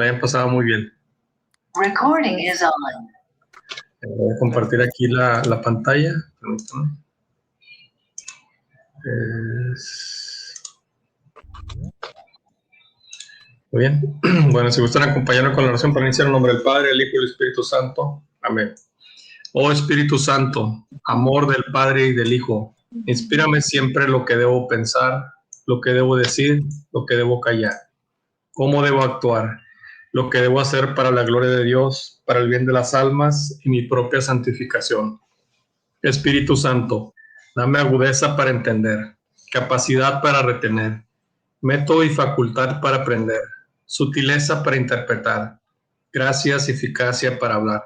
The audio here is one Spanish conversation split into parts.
Me hayan pasado muy bien. Recording is on. Voy a compartir aquí la pantalla. Permítame. Muy bien. Bueno, si gustan acompañarnos con la oración para iniciar en nombre del Padre, el Hijo y el Espíritu Santo. Amén. Oh Espíritu Santo, amor del Padre y del Hijo, inspírame siempre lo que debo pensar, lo que debo decir, lo que debo callar, cómo debo actuar, lo que debo hacer para la gloria de Dios, para el bien de las almas y mi propia santificación. Espíritu Santo, dame agudeza para entender, capacidad para retener, método y facultad para aprender, sutileza para interpretar, gracias y eficacia para hablar.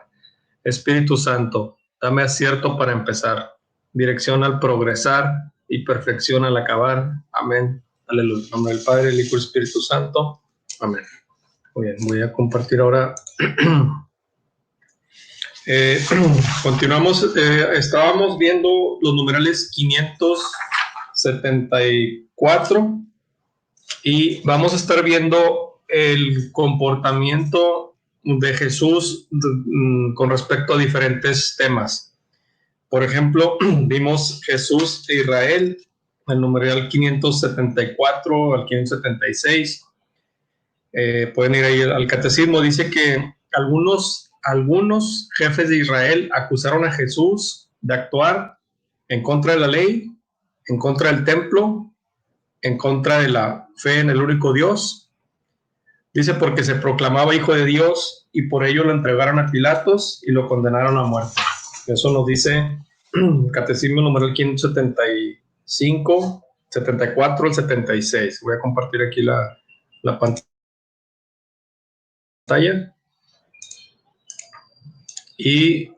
Espíritu Santo, dame acierto para empezar, dirección al progresar y perfección al acabar. Amén. Aleluya. En nombre del Padre, el Hijo y el Espíritu Santo. Amén. Muy bien, voy a compartir ahora. Continuamos. Estábamos viendo los numerales 574 y vamos a estar viendo el comportamiento de Jesús con respecto a diferentes temas. Por ejemplo, vimos Jesús de Israel, el numeral 574 al 576. Pueden ir ahí al catecismo. Dice que algunos jefes de Israel acusaron a Jesús de actuar en contra de la ley, en contra del templo, en contra de la fe en el único Dios. Dice porque se proclamaba hijo de Dios y por ello lo entregaron a Pilatos y lo condenaron a muerte. Eso nos dice Catecismo número 575, 74 al 76. Voy a compartir aquí la pantalla. Y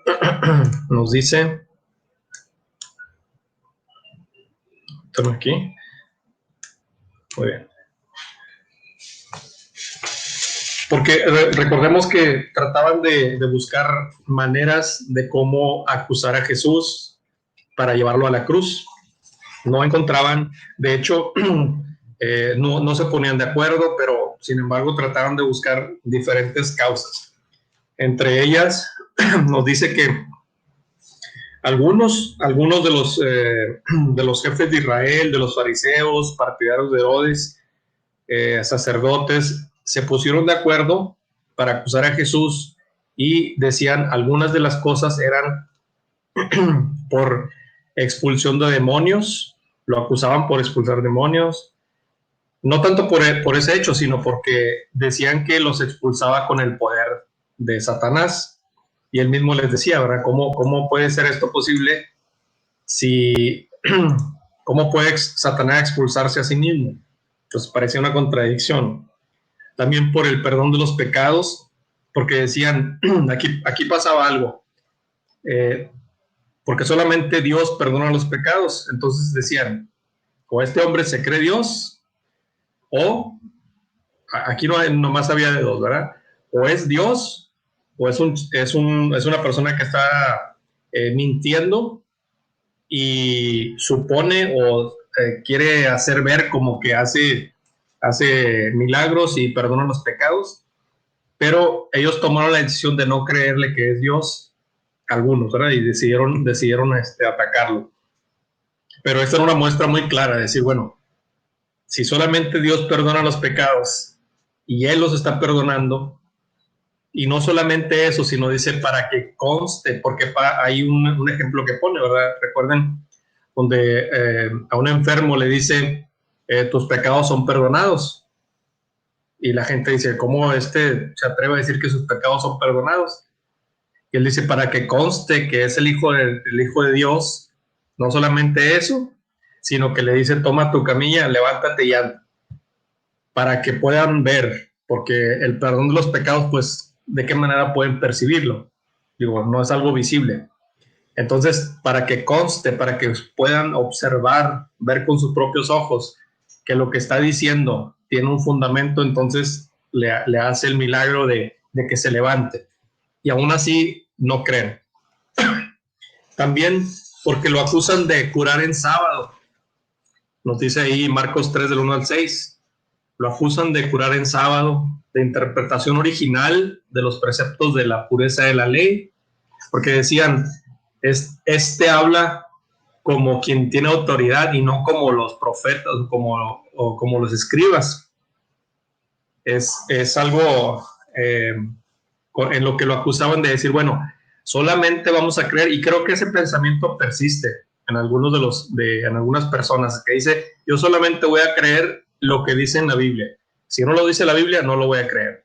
nos dice, estamos aquí. Muy bien. Porque recordemos que trataban de buscar maneras de cómo acusar a Jesús para llevarlo a la cruz. No encontraban, de hecho, no se ponían de acuerdo, pero sin embargo trataban de buscar diferentes causas. Entre ellas, nos dice que algunos de los jefes de Israel, de los fariseos, partidarios de Herodes, sacerdotes, se pusieron de acuerdo para acusar a Jesús y decían algunas de las cosas eran por expulsión de demonios, lo acusaban por expulsar demonios, no tanto por ese hecho, sino porque decían que los expulsaba con el poder de Satanás. Y él mismo les decía, ¿verdad? ¿Cómo puede ser esto posible si, cómo puede Satanás expulsarse a sí mismo? Pues parecía una contradicción. También por el perdón de los pecados, porque decían, aquí pasaba algo, porque solamente Dios perdona los pecados. Entonces decían, o este hombre se cree Dios, o aquí nomás había de dos, ¿verdad? O es Dios, o es una persona que está mintiendo y supone o quiere hacer ver como que hace milagros y perdona los pecados, pero ellos tomaron la decisión de no creerle que es Dios, algunos, ¿verdad? Y decidieron atacarlo. Pero esta era una muestra muy clara de decir, bueno, si solamente Dios perdona los pecados y Él los está perdonando, y no solamente eso, sino dice para que conste, porque hay un ejemplo que pone, ¿verdad? Recuerden, donde a un enfermo le dice, tus pecados son perdonados. Y la gente dice, ¿cómo se atreve a decir que sus pecados son perdonados? Y él dice, para que conste que es el hijo de Dios, no solamente eso, sino que le dice, toma tu camilla, levántate y anda, para que puedan ver, porque el perdón de los pecados, pues, ¿de qué manera pueden percibirlo? Digo, no es algo visible. Entonces, para que conste, para que puedan observar, ver con sus propios ojos que lo que está diciendo tiene un fundamento, entonces le hace el milagro de que se levante. Y aún así no creen. También porque lo acusan de curar en sábado. Nos dice ahí Marcos 3 del 1 al 6. Lo acusan de curar en sábado, de interpretación original de los preceptos de la pureza de la ley, porque decían, este habla como quien tiene autoridad y no como los profetas o como los escribas. Es algo en lo que lo acusaban de decir, bueno, solamente vamos a creer, y creo que ese pensamiento persiste en en algunas personas, que dice, yo solamente voy a creer lo que dice en la Biblia. Si no lo dice la Biblia, no lo voy a creer.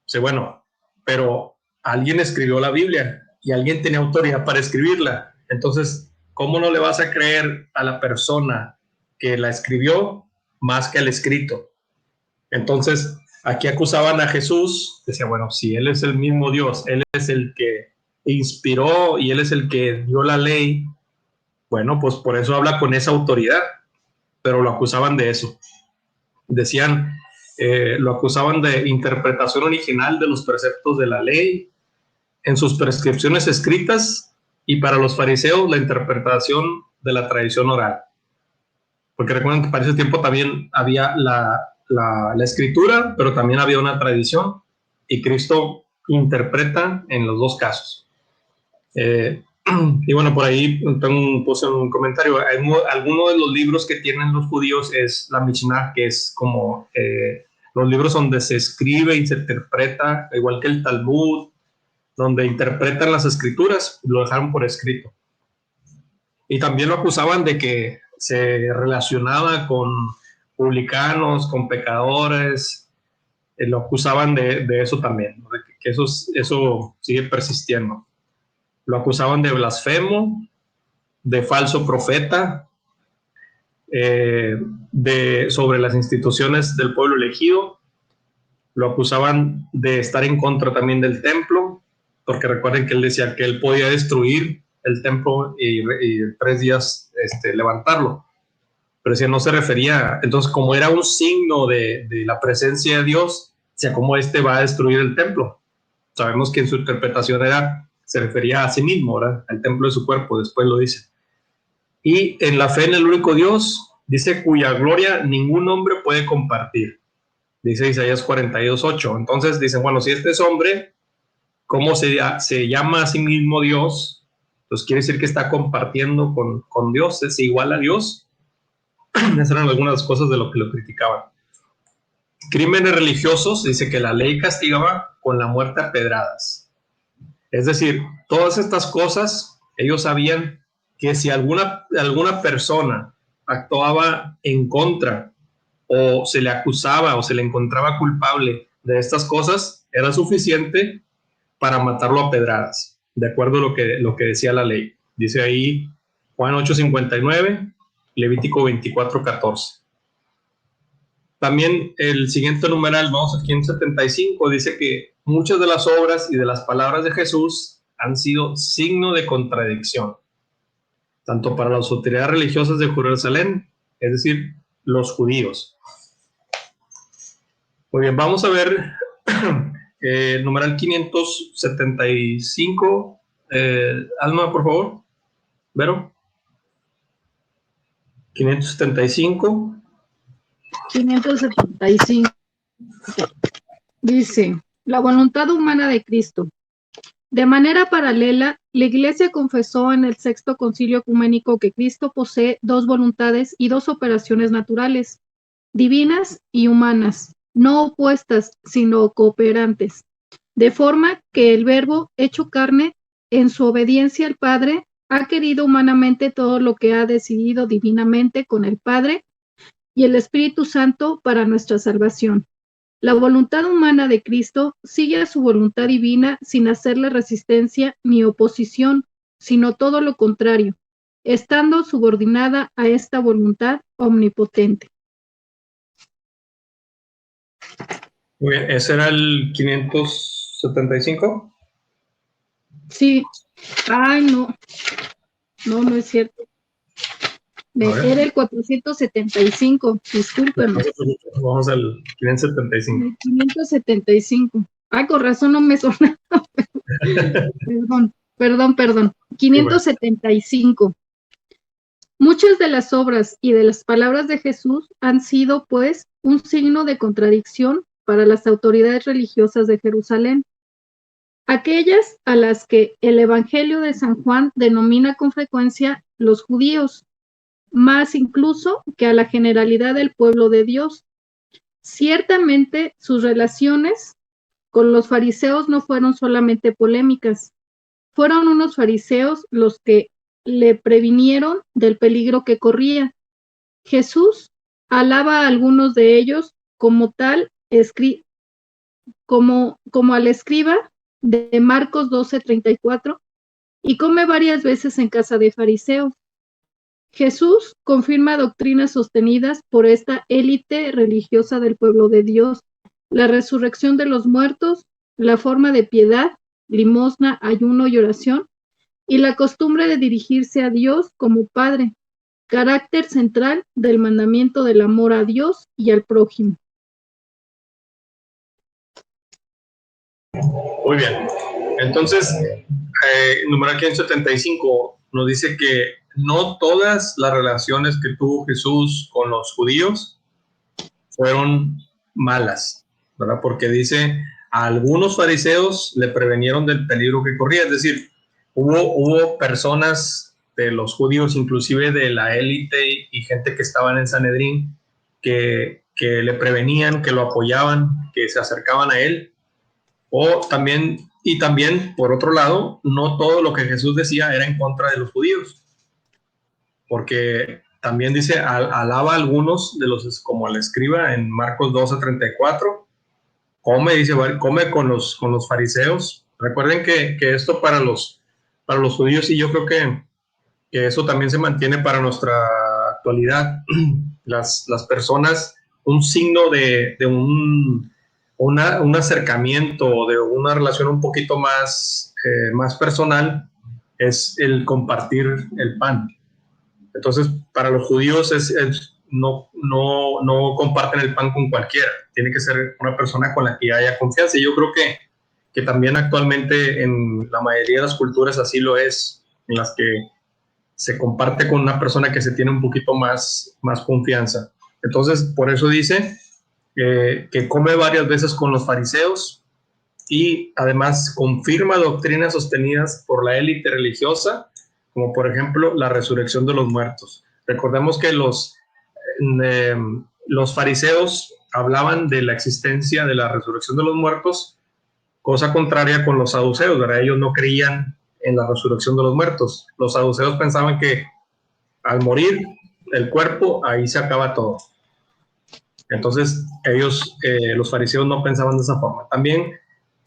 O sea, bueno, pero alguien escribió la Biblia y alguien tenía autoridad para escribirla. Entonces, ¿cómo no le vas a creer a la persona que la escribió más que al escrito? Entonces, aquí acusaban a Jesús, decía, bueno, si él es el mismo Dios, él es el que inspiró y él es el que dio la ley, bueno, pues por eso habla con esa autoridad, pero lo acusaban de eso. Decían, lo acusaban de interpretación original de los preceptos de la ley en sus prescripciones escritas, y para los fariseos la interpretación de la tradición oral. Porque recuerden que para ese tiempo también había la escritura, pero también había una tradición, y Cristo interpreta en los dos casos. Y bueno, por ahí puse un comentario. Alguno de los libros que tienen los judíos es la Mishnah, que es como los libros donde se escribe y se interpreta, igual que el Talmud, donde interpretan las escrituras, lo dejaron por escrito. Y también lo acusaban de que se relacionaba con publicanos, con pecadores, lo acusaban de eso también, ¿no? De que eso sigue persistiendo. Lo acusaban de blasfemo, de falso profeta, sobre las instituciones del pueblo elegido. Lo acusaban de estar en contra también del templo, porque recuerden que él decía que él podía destruir el templo y 3 días levantarlo. Pero decía, no se refería, entonces como era un signo de la presencia de Dios, o sea, ¿cómo va a destruir el templo? Sabemos que en su interpretación se refería a sí mismo, ¿verdad? Al templo de su cuerpo, después lo dice. Y en la fe en el único Dios, dice, cuya gloria ningún hombre puede compartir. Dice Isaías 42:8. Entonces dicen, bueno, si este es hombre, ¿cómo se llama a sí mismo Dios? Entonces quiere decir que está compartiendo con Dios, es igual a Dios. Esas eran algunas cosas de lo que lo criticaban. Crímenes religiosos, dice que la ley castigaba con la muerte a pedradas. Es decir, todas estas cosas, ellos sabían que si alguna persona actuaba en contra, o se le acusaba o se le encontraba culpable de estas cosas, era suficiente para matarlo a pedradas, de acuerdo a lo que decía la ley. Dice ahí Juan 8:59, Levítico 24:14. También el siguiente numeral, vamos aquí en 75, dice que muchas de las obras y de las palabras de Jesús han sido signo de contradicción, tanto para las autoridades religiosas de Jerusalén, es decir, los judíos. Muy bien, vamos a ver el numeral 575. Alma, por favor. Vero. 575. 575. Dice, la voluntad humana de Cristo. De manera paralela, la Iglesia confesó en el Sexto Concilio Ecuménico que Cristo posee dos voluntades y dos operaciones naturales, divinas y humanas, no opuestas, sino cooperantes, de forma que el Verbo, hecho carne, en su obediencia al Padre, ha querido humanamente todo lo que ha decidido divinamente con el Padre y el Espíritu Santo para nuestra salvación. La voluntad humana de Cristo sigue a su voluntad divina sin hacerle resistencia ni oposición, sino todo lo contrario, estando subordinada a esta voluntad omnipotente. Muy bien, ¿ese era el 575? Sí. Ay, no. No es cierto. Era el 475, discúlpenme. Vamos al 575. El 575. Ay, con razón no me sonaba. Perdón. 575. Muchas de las obras y de las palabras de Jesús han sido, pues, un signo de contradicción para las autoridades religiosas de Jerusalén, aquellas a las que el Evangelio de San Juan denomina con frecuencia los judíos, más incluso que a la generalidad del pueblo de Dios. Ciertamente, sus relaciones con los fariseos no fueron solamente polémicas, fueron unos fariseos los que le previnieron del peligro que corría. Jesús alaba a algunos de ellos como al escriba de Marcos 12:34, y come varias veces en casa de fariseos. Jesús confirma doctrinas sostenidas por esta élite religiosa del pueblo de Dios: la resurrección de los muertos, la forma de piedad, limosna, ayuno y oración, y la costumbre de dirigirse a Dios como Padre, carácter central del mandamiento del amor a Dios y al prójimo. Muy bien. Entonces, numeral 575 nos dice que no todas las relaciones que tuvo Jesús con los judíos fueron malas, ¿verdad? Porque dice, a algunos fariseos le prevenieron del peligro que corría. Es decir, hubo personas de los judíos, inclusive de la élite y gente que estaba en el Sanedrín, que le prevenían, que lo apoyaban, que se acercaban a él. También, por otro lado, no todo lo que Jesús decía era en contra de los judíos, porque también dice, alaba a algunos de los, como el escriba en Marcos 12:34, come con los fariseos. Recuerden que esto para los judíos, y yo creo que eso también se mantiene para nuestra actualidad. Las personas, un signo de un acercamiento, de una relación un poquito más personal, es el compartir el pan. Entonces, para los judíos no comparten el pan con cualquiera. Tiene que ser una persona con la que haya confianza. Y yo creo que también actualmente en la mayoría de las culturas así lo es, en las que se comparte con una persona que se tiene un poquito más confianza. Entonces, por eso dice que come varias veces con los fariseos, y además confirma doctrinas sostenidas por la élite religiosa, como por ejemplo la resurrección de los muertos. Recordemos que los fariseos hablaban de la existencia de la resurrección de los muertos, cosa contraria con los saduceos, ¿verdad? Ellos no creían en la resurrección de los muertos. Los saduceos pensaban que al morir el cuerpo, ahí se acaba todo. Entonces, ellos, los fariseos, no pensaban de esa forma. También,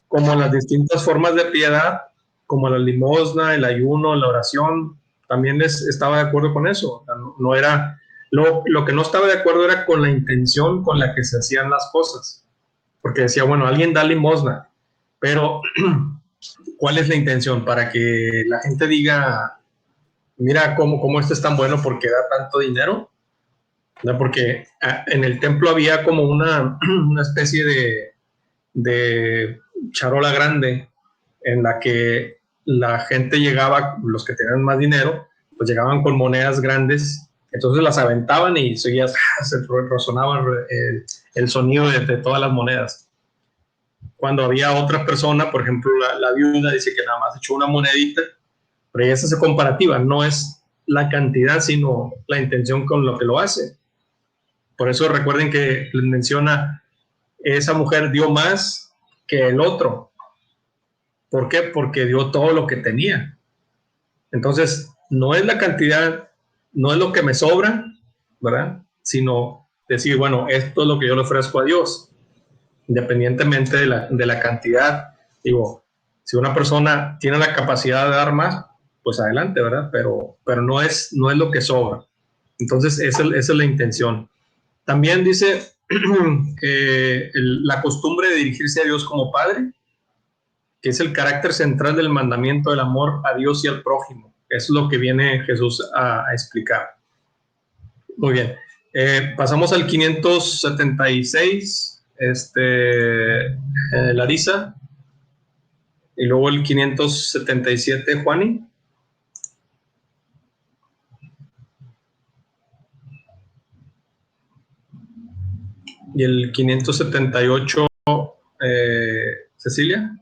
como las distintas formas de piedad, como la limosna, el ayuno, la oración, también estaba de acuerdo con eso. No era, lo que no estaba de acuerdo era con la intención con la que se hacían las cosas. Porque decía, bueno, alguien da limosna, pero ¿cuál es la intención? Para que la gente diga, mira cómo esto es tan bueno porque da tanto dinero, ¿no? Porque en el templo había como una especie de charola grande en la que la gente llegaba, los que tenían más dinero, pues llegaban con monedas grandes, entonces las aventaban y seguías, se resonaba el sonido de todas las monedas. Cuando había otra persona, por ejemplo, la viuda dice que nada más echó una monedita, pero esa es comparativa, no es la cantidad, sino la intención con lo que lo hace. Por eso recuerden que les menciona, esa mujer dio más que el otro. ¿Por qué? Porque dio todo lo que tenía. Entonces, no es la cantidad, no es lo que me sobra, ¿verdad? Sino decir, bueno, esto es lo que yo le ofrezco a Dios, independientemente de la cantidad. Digo, si una persona tiene la capacidad de dar más, pues adelante, ¿verdad? Pero no es lo que sobra. Entonces, esa es la intención. También dice la costumbre de dirigirse a Dios como Padre, que es el carácter central del mandamiento del amor a Dios y al prójimo. Eso es lo que viene Jesús a explicar. Muy bien. Pasamos al 576, Larisa, y luego el 577, Juani. Y el 578, Cecilia.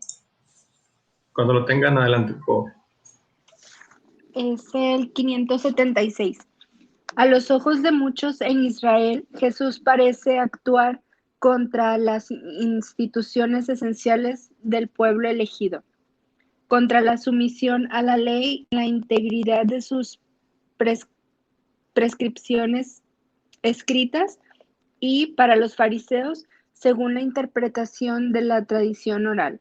Cuando lo tengan, adelante, por favor. Es el 576. A los ojos de muchos en Israel, Jesús parece actuar contra las instituciones esenciales del pueblo elegido, contra la sumisión a la ley, la integridad de sus prescripciones escritas y para los fariseos, según la interpretación de la tradición oral,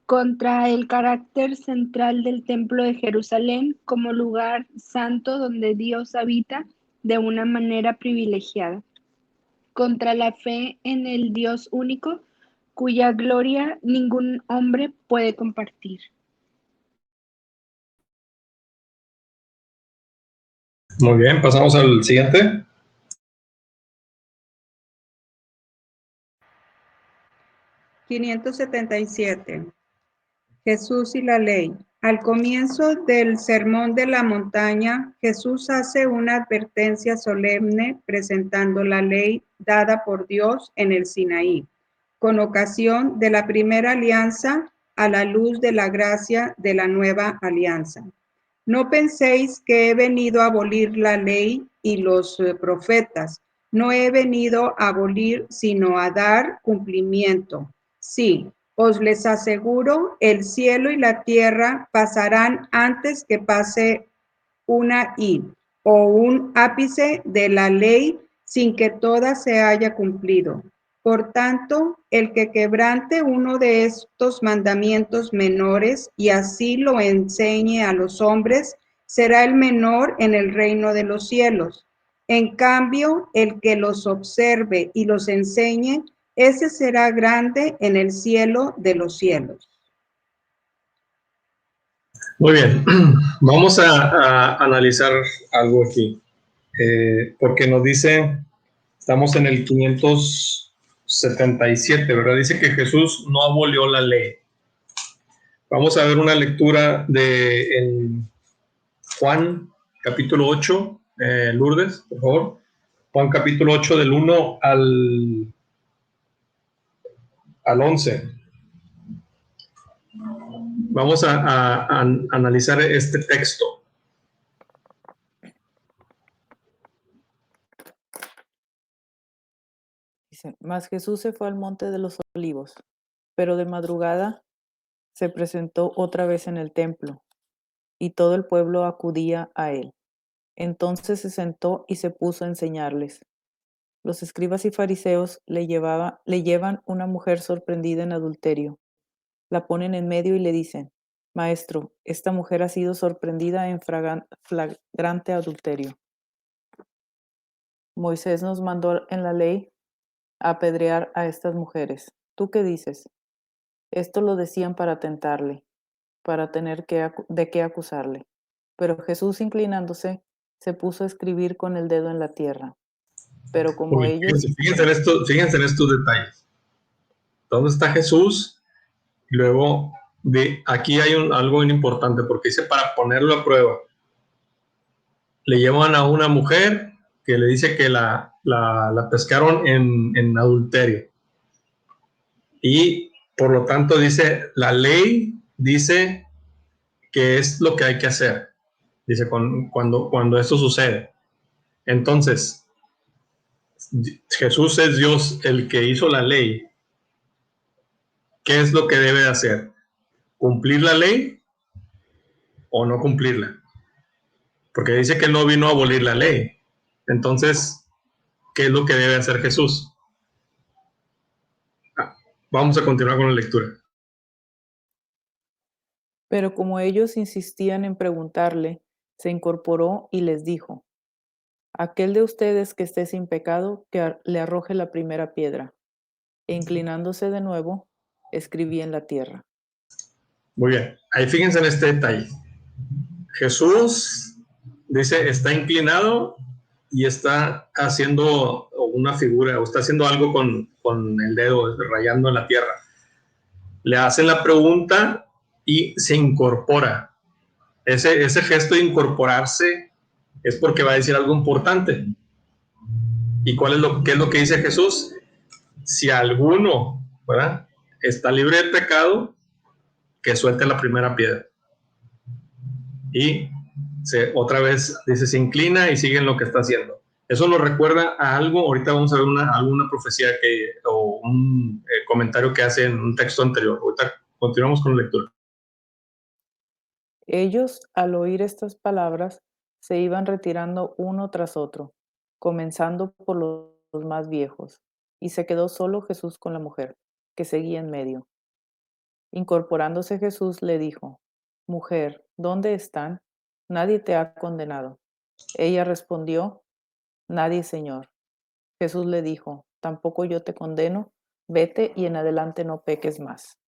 contra el carácter central del Templo de Jerusalén como lugar santo donde Dios habita de una manera privilegiada, contra la fe en el Dios único, cuya gloria ningún hombre puede compartir. Muy bien, pasamos al siguiente. $577. Jesús y la ley. Al comienzo del Sermón de la Montaña, Jesús hace una advertencia solemne presentando la ley dada por Dios en el Sinaí, con ocasión de la primera alianza a la luz de la gracia de la nueva alianza. No penséis que he venido a abolir la ley y los profetas. No he venido a abolir, sino a dar cumplimiento. Sí, os les aseguro, el cielo y la tierra pasarán antes que pase una i o un ápice de la ley sin que toda se haya cumplido. Por tanto, el que quebrante uno de estos mandamientos menores y así lo enseñe a los hombres, será el menor en el reino de los cielos. En cambio, el que los observe y los enseñe, ese será grande en el cielo de los cielos. Muy bien, vamos a analizar algo aquí, porque nos dice, estamos en el 577, ¿verdad? Dice que Jesús no abolió la ley. Vamos a ver una lectura en Juan, capítulo 8, Lourdes, por favor. Juan, capítulo 8, del 1 al 11. Vamos a analizar este texto. Dice, mas Jesús se fue al monte de los olivos, pero de madrugada se presentó otra vez en el templo, y todo el pueblo acudía a él. Entonces se sentó y se puso a enseñarles. Los escribas y fariseos le llevan una mujer sorprendida en adulterio. La ponen en medio y le dicen, Maestro, esta mujer ha sido sorprendida en flagrante adulterio. Moisés nos mandó en la ley a apedrear a estas mujeres. ¿Tú qué dices? Esto lo decían para tentarle, para tener de qué acusarle. Pero Jesús, inclinándose, se puso a escribir con el dedo en la tierra. Pero como ellos... Fíjense en estos detalles. ¿Dónde está Jesús? Luego, aquí hay algo muy importante, porque dice para ponerlo a prueba. Le llevan a una mujer que le dice que la pescaron en adulterio. Y por lo tanto dice, la ley dice que es lo que hay que hacer. Dice cuando esto sucede. Entonces, Jesús es Dios el que hizo la ley. ¿Qué es lo que debe hacer? ¿Cumplir la ley o no cumplirla? Porque dice que él no vino a abolir la ley. Entonces, ¿qué es lo que debe hacer Jesús? Vamos a continuar con la lectura. Pero como ellos insistían en preguntarle, se incorporó y les dijo, aquel de ustedes que esté sin pecado, que le arroje la primera piedra. E inclinándose de nuevo, escribía en la tierra. Muy bien, ahí fíjense en este detalle. Jesús dice, está inclinado y está haciendo una figura, o está haciendo algo con el dedo, rayando en la tierra. Le hacen la pregunta y se incorpora. Ese gesto de incorporarse es porque va a decir algo importante. ¿Y qué es lo que dice Jesús? Si alguno, ¿verdad?, está libre de pecado, que suelte la primera piedra. Y otra vez dice, se inclina y sigue en lo que está haciendo. Eso nos recuerda a algo. Ahorita vamos a ver alguna profecía o un comentario que hace en un texto anterior. Ahorita continuamos con la lectura. Ellos, al oír estas palabras, se iban retirando uno tras otro, comenzando por los más viejos, y se quedó solo Jesús con la mujer, que seguía en medio. Incorporándose Jesús le dijo, Mujer, ¿dónde están? Nadie te ha condenado. Ella respondió, Nadie, Señor. Jesús le dijo, Tampoco yo te condeno, vete y en adelante no peques más.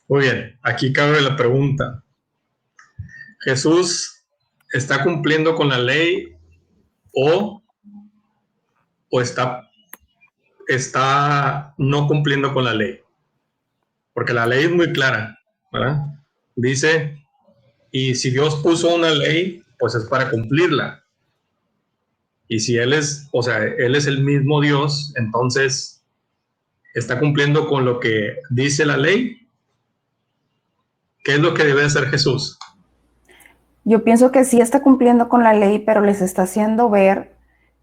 Muy bien, aquí cabe la pregunta. ¿Jesús está cumpliendo con la ley o está no cumpliendo con la ley? Porque la ley es muy clara, ¿verdad? Dice, y si Dios puso una ley, pues es para cumplirla. Y si Él es el mismo Dios, entonces está cumpliendo con lo que dice la ley. ¿Qué es lo que debe hacer Jesús? Yo pienso que sí está cumpliendo con la ley, pero les está haciendo ver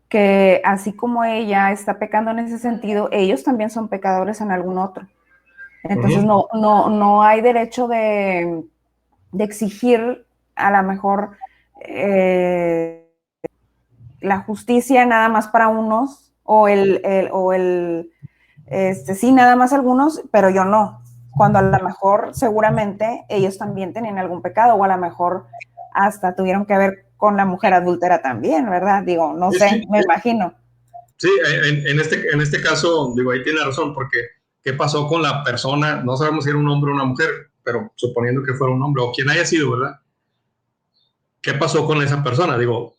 que así como ella está pecando en ese sentido, ellos también son pecadores en algún otro. Entonces no hay derecho de exigir a lo mejor la justicia nada más para unos sí, nada más algunos, pero yo no. Cuando a lo mejor seguramente ellos también tenían algún pecado o a lo mejor hasta tuvieron que ver con la mujer adúltera también, ¿verdad? Digo, no sé, sí, me imagino. Sí, en este caso, digo, ahí tiene razón, porque ¿qué pasó con la persona? No sabemos si era un hombre o una mujer, pero suponiendo que fuera un hombre o quien haya sido, ¿verdad? ¿Qué pasó con esa persona? Digo,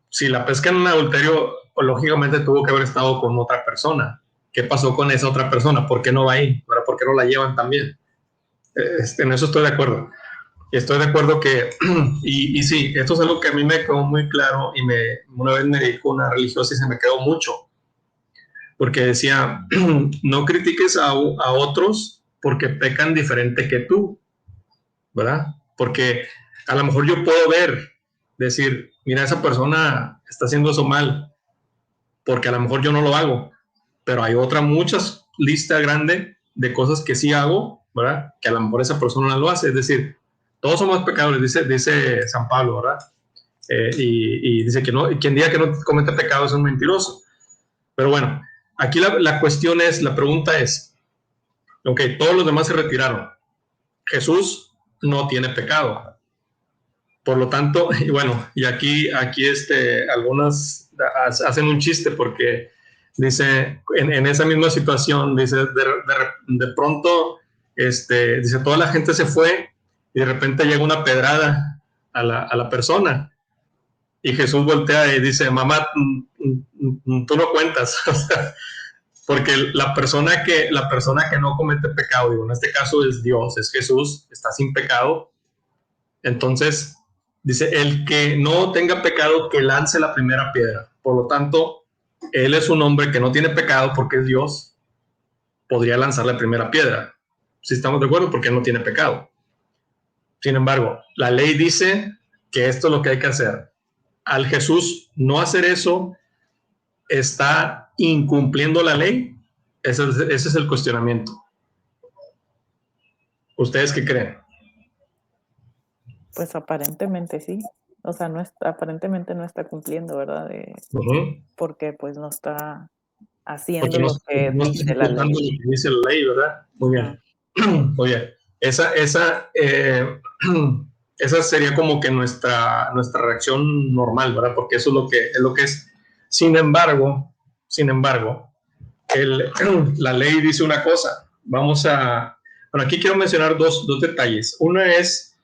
si la pesca en un adulterio, lógicamente tuvo que haber estado con otra persona. ¿Qué pasó con esa otra persona? ¿Por qué no va ahí? ¿Por qué no la llevan también? En eso estoy de acuerdo. Y estoy de acuerdo que, y sí, esto es algo que a mí me quedó muy claro y una vez me dijo una religiosa y se me quedó mucho, porque decía, no critiques a otros porque pecan diferente que tú, ¿verdad? Porque a lo mejor yo puedo decir, mira, esa persona está haciendo eso mal, porque a lo mejor yo no lo hago, pero hay muchas lista grande de cosas que sí hago, ¿verdad? Que a lo mejor esa persona no lo hace, es decir, todos somos pecadores, dice San Pablo, ¿verdad? Y dice que quien diga que no comete pecado es un mentiroso. Pero bueno, aquí la cuestión es, la pregunta es, ok, todos los demás se retiraron. Jesús no tiene pecado. Por lo tanto, y bueno, y aquí algunas hacen un chiste porque dice, en esa misma situación, dice, de pronto, dice, toda la gente se fue y de repente llega una pedrada a la persona y Jesús voltea y dice, mamá, tú no cuentas. Porque la persona que no comete pecado, digo, en este caso es Dios, es Jesús, está sin pecado. Entonces, dice, el que no tenga pecado, que lance la primera piedra. Por lo tanto, él es un hombre que no tiene pecado porque es Dios, podría lanzar la primera piedra. Si estamos de acuerdo, porque él no tiene pecado. Sin embargo, la ley dice que esto es lo que hay que hacer. Al Jesús no hacer eso, está incumpliendo la ley. Ese es el cuestionamiento. ¿Ustedes qué creen? Pues aparentemente sí. O sea, aparentemente no está cumpliendo, ¿verdad? Porque pues no está haciendo lo que dice la ley. Lo que dice la ley, ¿verdad? Muy bien. Muy bien. Esa sería como que nuestra reacción normal, ¿verdad? Porque eso es lo que es. Sin embargo, la ley dice una cosa. Bueno, aquí quiero mencionar dos detalles. Una es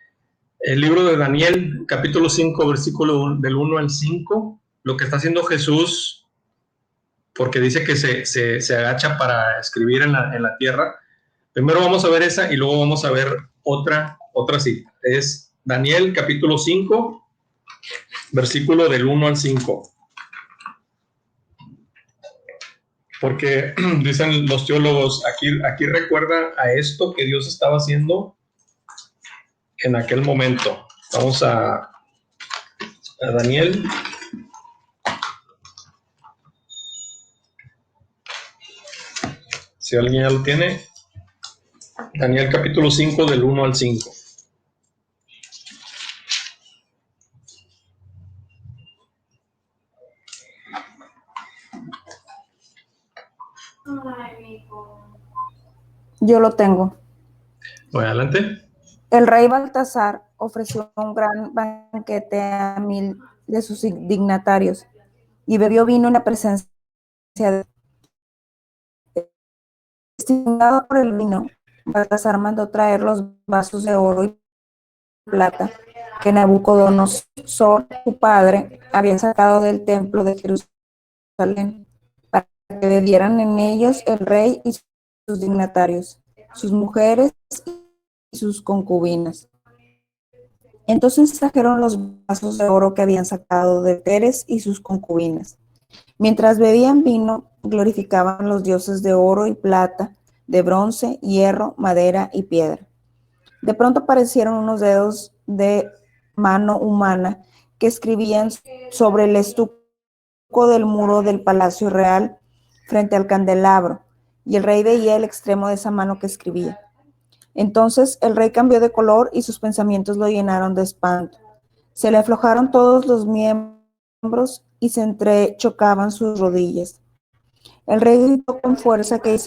el libro de Daniel, capítulo 5, versículo del 1 al 5, lo que está haciendo Jesús, porque dice que se agacha para escribir en la tierra. Primero vamos a ver esa y luego vamos a ver otra cita. Es Daniel, capítulo 5, versículo del 1 al 5. Porque dicen los teólogos, aquí recuerda a esto que Dios estaba haciendo en aquel momento. Vamos a Daniel. Si alguien ya lo tiene. Daniel capítulo 5 del 1 al 5. Yo lo tengo. Voy adelante. El rey Baltasar ofreció un gran banquete a 1000 de sus dignatarios y bebió vino en la presencia de... Estimulado por el vino, Baltasar mandó traer los vasos de oro y plata que Nabucodonosor, su padre, había sacado del templo de Jerusalén, para que bebieran en ellos el rey y sus dignatarios, sus mujeres y sus concubinas. Entonces trajeron los vasos de oro que habían sacado de Teres y sus concubinas. Mientras bebían vino, glorificaban los dioses de oro y plata, de bronce, hierro, madera y piedra. De pronto aparecieron unos dedos de mano humana que escribían sobre el estuco del muro del palacio real frente al candelabro, y el rey veía el extremo de esa mano que escribía. Entonces el rey cambió de color y sus pensamientos lo llenaron de espanto. Se le aflojaron todos los miembros y se entrechocaban sus rodillas. El rey gritó con fuerza que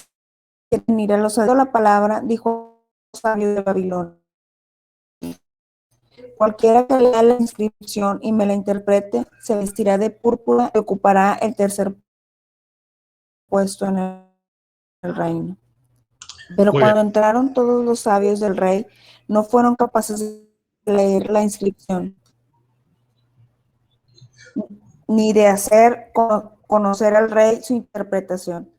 venir a los sabios la palabra, dijo sabio de Babilonia. Cualquiera que lea la inscripción y me la interprete, se vestirá de púrpura y ocupará el tercer puesto en el reino. Pero cuando entraron todos los sabios del rey, no fueron capaces de leer la inscripción, ni de hacer conocer al rey su interpretación.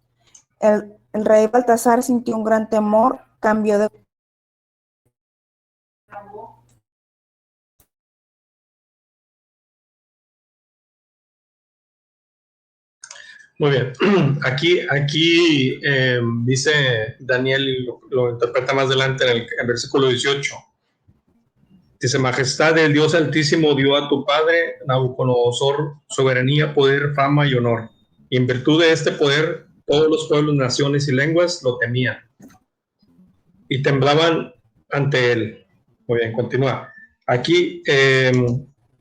El rey Baltasar sintió un gran temor, cambió de... Muy bien. Aquí dice Daniel, y lo interpreta más adelante en el versículo 18. Dice, majestad del Dios Altísimo dio a tu padre Nabucodonosor soberanía, poder, fama y honor. Y en virtud de este poder, todos los pueblos, naciones y lenguas lo temían y temblaban ante él. Muy bien, continúa. Aquí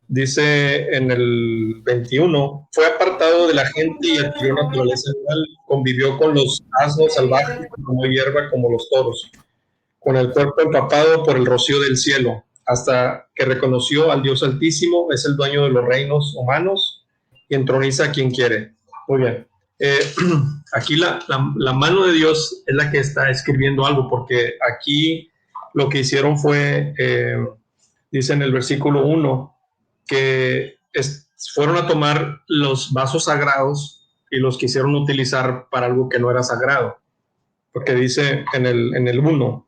dice en el 21, fue apartado de la gente y adquirió naturaleza animal, convivió con los asnos salvajes, como hierba como los toros, con el cuerpo empapado por el rocío del cielo, hasta que reconoció al Dios Altísimo, es el dueño de los reinos humanos y entroniza a quien quiere. Muy bien. Aquí la mano de Dios es la que está escribiendo algo, porque aquí lo que hicieron fue, dice en el versículo 1, que fueron a tomar los vasos sagrados y los quisieron utilizar para algo que no era sagrado, porque dice en el 1,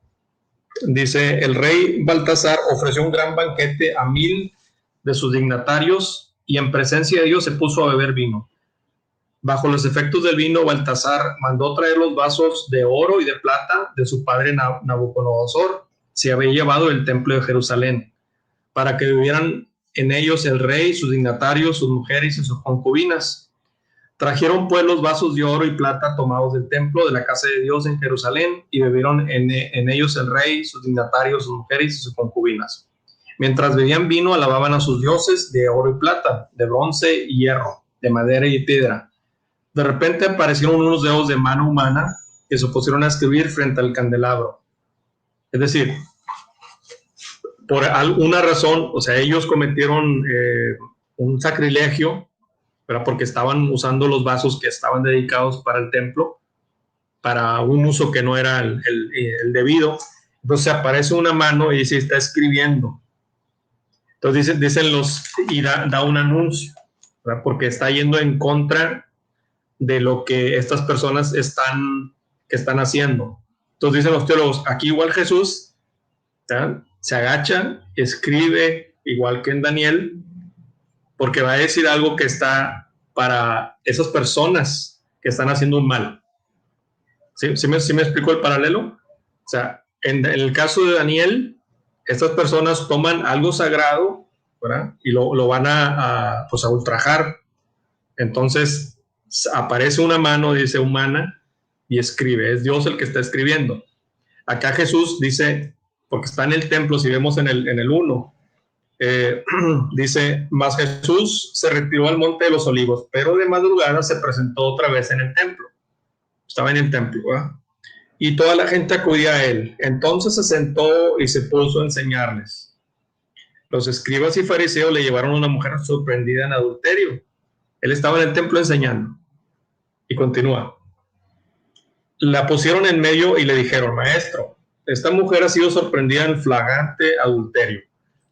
dice, el rey Baltasar ofreció un gran banquete a 1000 de sus dignatarios y en presencia de Dios se puso a beber vino. Bajo los efectos del vino, Baltasar mandó traer los vasos de oro y de plata de su padre Nabucodonosor, se había llevado del templo de Jerusalén, para que vivieran en ellos el rey, sus dignatarios, sus mujeres y sus concubinas. Trajeron pues los vasos de oro y plata tomados del templo de la casa de Dios en Jerusalén y bebieron en ellos el rey, sus dignatarios, sus mujeres y sus concubinas. Mientras bebían vino, alababan a sus dioses de oro y plata, de bronce y hierro, de madera y piedra. De repente aparecieron unos dedos de mano humana que se pusieron a escribir frente al candelabro. Es decir, por alguna razón, o sea, ellos cometieron un sacrilegio, ¿verdad? Porque estaban usando los vasos que estaban dedicados para el templo, para un uso que no era el debido. Entonces aparece una mano y dice, está escribiendo. Entonces dicen y da un anuncio, ¿verdad? Porque está yendo en contra de lo que estas personas están haciendo. Entonces dicen los teólogos, aquí igual Jesús, ¿verdad?, se agacha, escribe igual que en Daniel, porque va a decir algo que está para esas personas que están haciendo un mal. ¿Sí me explicó el paralelo? O sea, en el caso de Daniel, estas personas toman algo sagrado, ¿verdad? Y lo van a ultrajar. Entonces aparece una mano, dice humana, y escribe. Es Dios el que está escribiendo. Acá Jesús dice, porque está en el templo, si vemos en el 1, dice, mas Jesús se retiró al monte de los olivos, pero de madrugada se presentó otra vez en el templo. Estaba en el templo, ¿verdad? Y toda la gente acudía a él. Entonces se sentó y se puso a enseñarles. Los escribas y fariseos le llevaron a una mujer sorprendida en adulterio. Él estaba en el templo enseñando. Y continúa. La pusieron en medio y le dijeron, maestro, esta mujer ha sido sorprendida en flagrante adulterio.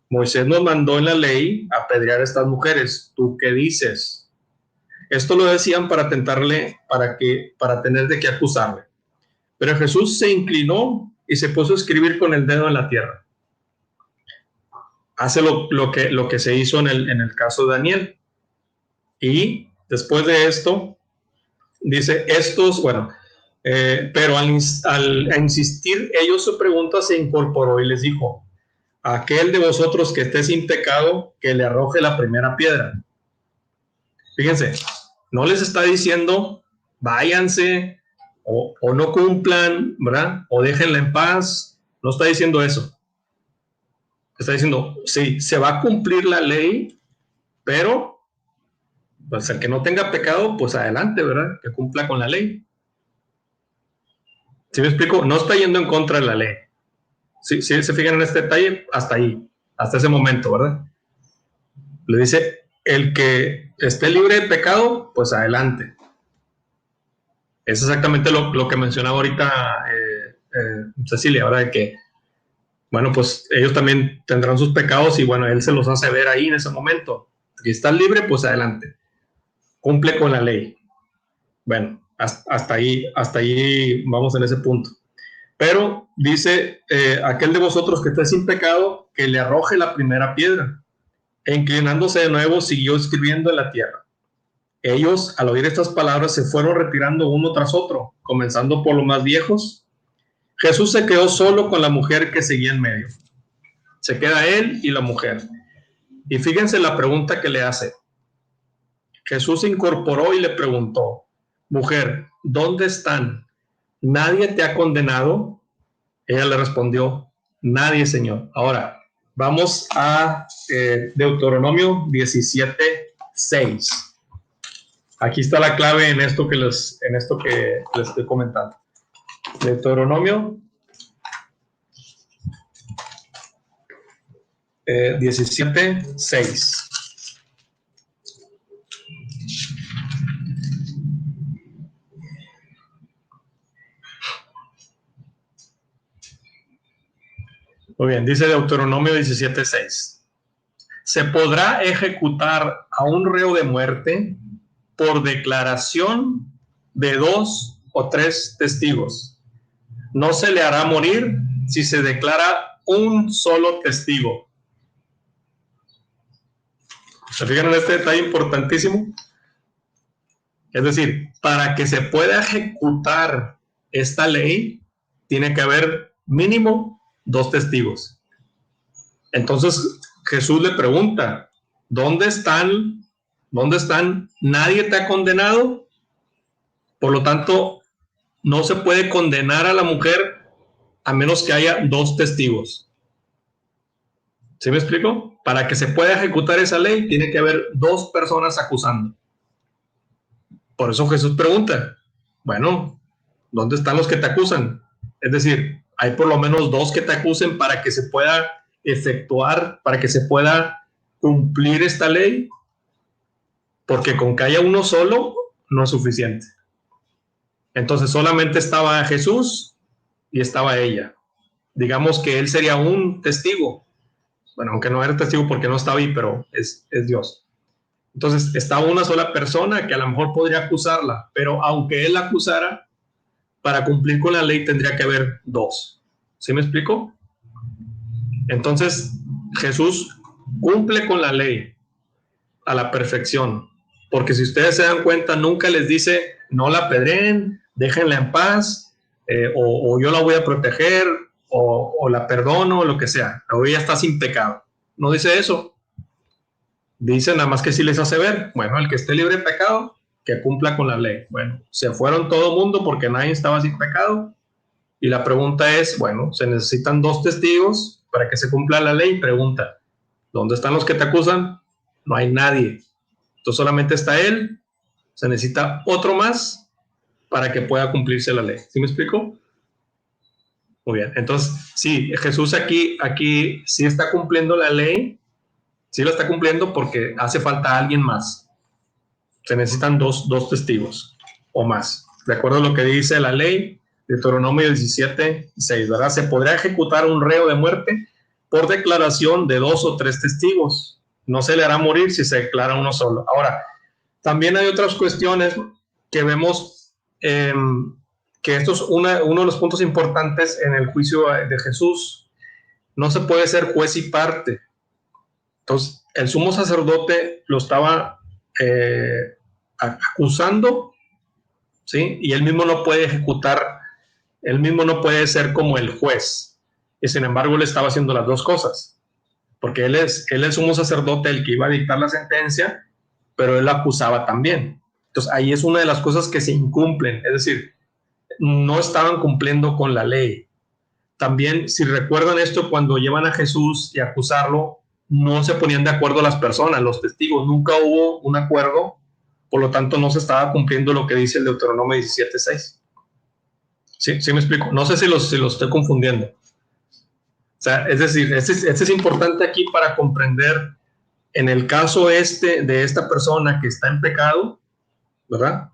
Moisés nos mandó en la ley apedrear a estas mujeres. ¿Tú qué dices? Esto lo decían para tentarle, para tener de qué acusarle. Pero Jesús se inclinó y se puso a escribir con el dedo en la tierra. Hace lo que se hizo en el caso de Daniel. Y después de esto, dice, pero al insistir ellos su pregunta, se incorporó y les dijo, aquel de vosotros que esté sin pecado, que le arroje la primera piedra. Fíjense, no les está diciendo, váyanse, o no cumplan, ¿verdad? O déjenla en paz. No está diciendo eso. Está diciendo, sí, se va a cumplir la ley, pero pues el que no tenga pecado, pues adelante, ¿verdad? Que cumpla con la ley. ¿Sí me explico? No está yendo en contra de la ley. Si se fijan en este detalle, hasta ahí, hasta ese momento, ¿verdad? Le dice, el que esté libre de pecado, pues adelante. Es exactamente lo que mencionaba ahorita Cecilia, ¿verdad? De que, bueno, pues ellos también tendrán sus pecados y bueno, él se los hace ver ahí en ese momento. Si estás libre, pues adelante. Cumple con la ley. Bueno, hasta ahí vamos en ese punto. Pero dice, aquel de vosotros que esté sin pecado, que le arroje la primera piedra. E inclinándose de nuevo, siguió escribiendo en la tierra. Ellos, al oír estas palabras, se fueron retirando uno tras otro, comenzando por los más viejos. Jesús se quedó solo con la mujer que seguía en medio. Se queda él y la mujer. Y fíjense la pregunta que le hace. Jesús se incorporó y le preguntó, mujer, ¿dónde están? ¿Nadie te ha condenado? Ella le respondió, nadie, Señor. Ahora, vamos a Deuteronomio 17:6. Aquí está la clave en esto que les estoy comentando. Deuteronomio 17:6. Muy bien, dice Deuteronomio 17:6. Se podrá ejecutar a un reo de muerte por declaración de 2 o 3 testigos. No se le hará morir si se declara un solo testigo. ¿Se fijan en este detalle importantísimo? Es decir, para que se pueda ejecutar esta ley, tiene que haber mínimo 2 testigos. Entonces Jesús le pregunta, ¿dónde están? ¿Nadie te ha condenado? Por lo tanto, no se puede condenar a la mujer a menos que haya 2 testigos. ¿Sí me explico? Para que se pueda ejecutar esa ley, tiene que haber 2 personas acusando. Por eso Jesús pregunta, bueno, ¿dónde están los que te acusan? Es decir, hay por lo menos 2 que te acusen para que se pueda efectuar, para que se pueda cumplir esta ley, porque con que haya uno solo no es suficiente. Entonces solamente estaba Jesús y estaba ella. Digamos que él sería un testigo. Bueno, aunque no era testigo porque no estaba ahí, pero es Dios. Entonces estaba una sola persona que a lo mejor podría acusarla, pero aunque él la acusara, para cumplir con la ley tendría que haber 2. ¿Sí me explico? Entonces Jesús cumple con la ley a la perfección, porque si ustedes se dan cuenta, nunca les dice, no la apedreen, déjenla en paz, o yo la voy a proteger, o la perdono, o lo que sea, o ella está sin pecado. No dice eso. Dice nada más que si les hace ver, bueno, el que esté libre de pecado, que cumpla con la ley. Bueno, se fueron todo mundo porque nadie estaba sin pecado. Y la pregunta es, bueno, se necesitan 2 testigos para que se cumpla la ley. Pregunta, ¿dónde están los que te acusan? No hay nadie. Entonces solamente está él. Se necesita otro más para que pueda cumplirse la ley. ¿Sí me explico? Muy bien. Entonces, sí, Jesús aquí sí está cumpliendo la ley. Sí la está cumpliendo porque hace falta alguien más. Se necesitan dos testigos o más. De acuerdo a lo que dice la ley, Deuteronomio 17:6, ¿verdad? Se podrá ejecutar un reo de muerte por declaración de 2 o 3 testigos. No se le hará morir si se declara uno solo. Ahora, también hay otras cuestiones que vemos, que esto es uno de los puntos importantes en el juicio de Jesús. No se puede ser juez y parte. Entonces, el sumo sacerdote lo estaba acusando, ¿sí? Y él mismo no puede ejecutar, él mismo no puede ser como el juez. Y sin embargo, él estaba haciendo las 2 cosas. Porque él es el sumo sacerdote, el que iba a dictar la sentencia, pero él acusaba también. Entonces, ahí es una de las cosas que se incumplen. Es decir, no estaban cumpliendo con la ley. También, si recuerdan esto, cuando llevan a Jesús y a acusarlo, no se ponían de acuerdo las personas, los testigos. Nunca hubo un acuerdo, por lo tanto, no se estaba cumpliendo lo que dice el Deuteronomio 17:6. ¿Sí me explico? No sé si los estoy confundiendo. O sea, es decir, este es importante aquí para comprender, en el caso de esta persona que está en pecado, ¿verdad?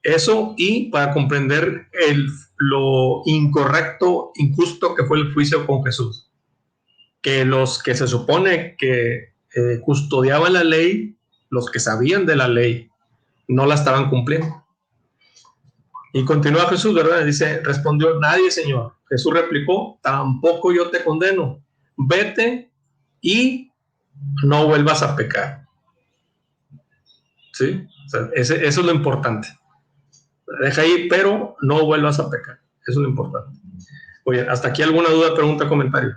Eso, y para comprender lo incorrecto, injusto que fue el juicio con Jesús. Que los que se supone que custodiaban la ley, los que sabían de la ley, no la estaban cumpliendo. Y continúa Jesús, ¿verdad? Dice, respondió, nadie, Señor. Jesús replicó, tampoco yo te condeno. Vete y no vuelvas a pecar. ¿Sí? O sea, eso es lo importante. Deja ahí, pero no vuelvas a pecar. Eso es lo importante. Muy bien, ¿hasta aquí alguna duda, pregunta, comentario?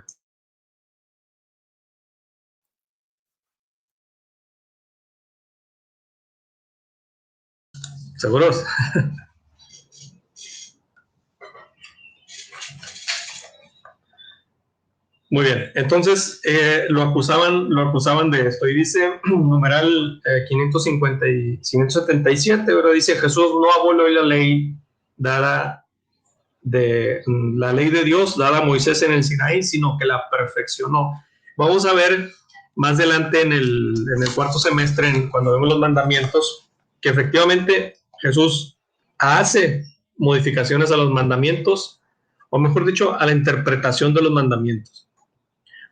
¿Seguros? Muy bien, entonces lo acusaban de esto, y dice numeral 577, ¿verdad? Dice, Jesús no abolió la ley dada la ley de Dios dada a Moisés en el Sinaí, sino que la perfeccionó. Vamos a ver más adelante en el 4º semestre, cuando vemos los mandamientos, que efectivamente Jesús hace modificaciones a los mandamientos, o mejor dicho, a la interpretación de los mandamientos.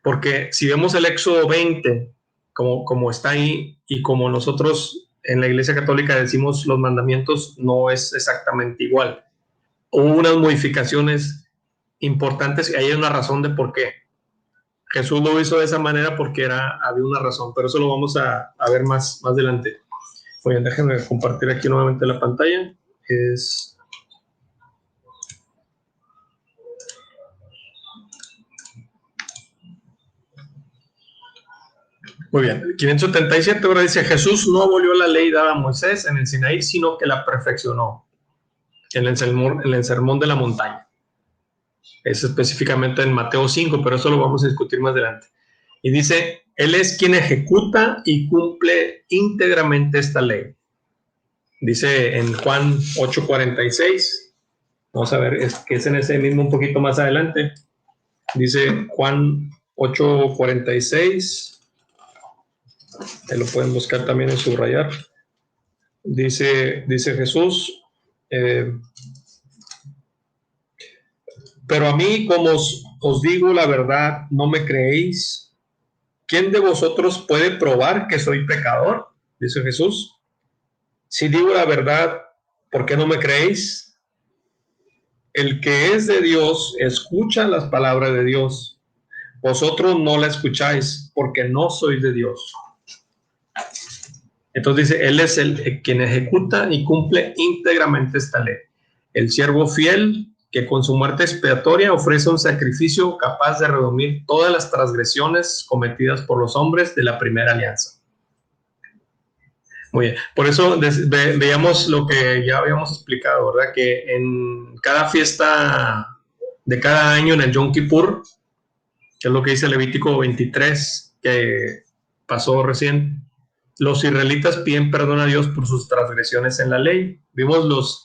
Porque si vemos el Éxodo 20, como está ahí, y como nosotros en la Iglesia Católica decimos los mandamientos, no es exactamente igual. Hubo unas modificaciones importantes y hay una razón de por qué. Jesús lo hizo de esa manera porque había una razón, pero eso lo vamos a ver más adelante. Oye, déjenme compartir aquí nuevamente la pantalla. Muy bien, 577 ahora dice, Jesús no abolió la ley dada a Moisés en el Sinaí, sino que la perfeccionó en el sermón de la montaña. Es específicamente en Mateo 5, pero eso lo vamos a discutir más adelante. Y dice, Él es quien ejecuta y cumple íntegramente esta ley. Dice en Juan 8:46, vamos a ver, que es en ese mismo un poquito más adelante. Dice Juan 8:46, lo pueden buscar también en subrayar. Dice Jesús, pero a mí, como os digo la verdad, no me creéis. ¿Quién de vosotros puede probar que soy pecador? Dice Jesús. Si digo la verdad, ¿por qué no me creéis? El que es de Dios escucha las palabras de Dios. Vosotros no la escucháis porque no sois de Dios. Entonces dice, Él es quien ejecuta y cumple íntegramente esta ley. El siervo fiel que con su muerte expiatoria ofrece un sacrificio capaz de redimir todas las transgresiones cometidas por los hombres de la primera alianza. Muy bien, por eso veíamos lo que ya habíamos explicado, ¿verdad? Que en cada fiesta de cada año, en el Yom Kippur, que es lo que dice Levítico 23, que pasó recién, los israelitas piden perdón a Dios por sus transgresiones en la ley. Vimos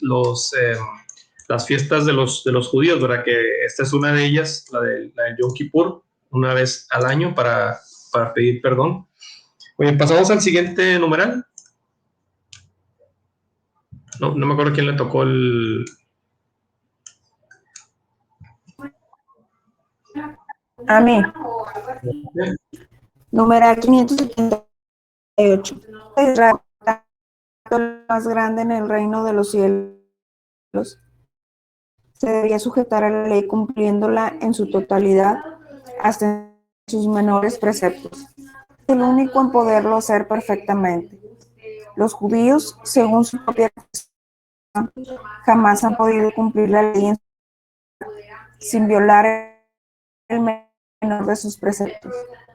las fiestas de los judíos, ¿verdad? Que esta es una de ellas, la del Yom Kippur, una vez al año para pedir perdón. Oye, pasamos al siguiente numeral. No me acuerdo quién le tocó el... A mí, numeral 578. Israel, el más grande en el reino de los cielos, se debía sujetar a la ley cumpliéndola en su totalidad hasta en sus menores preceptos. El único en poderlo hacer perfectamente. Los judíos, según su propia constitución, jamás han podido cumplir la ley sin violar el menor de sus preceptos.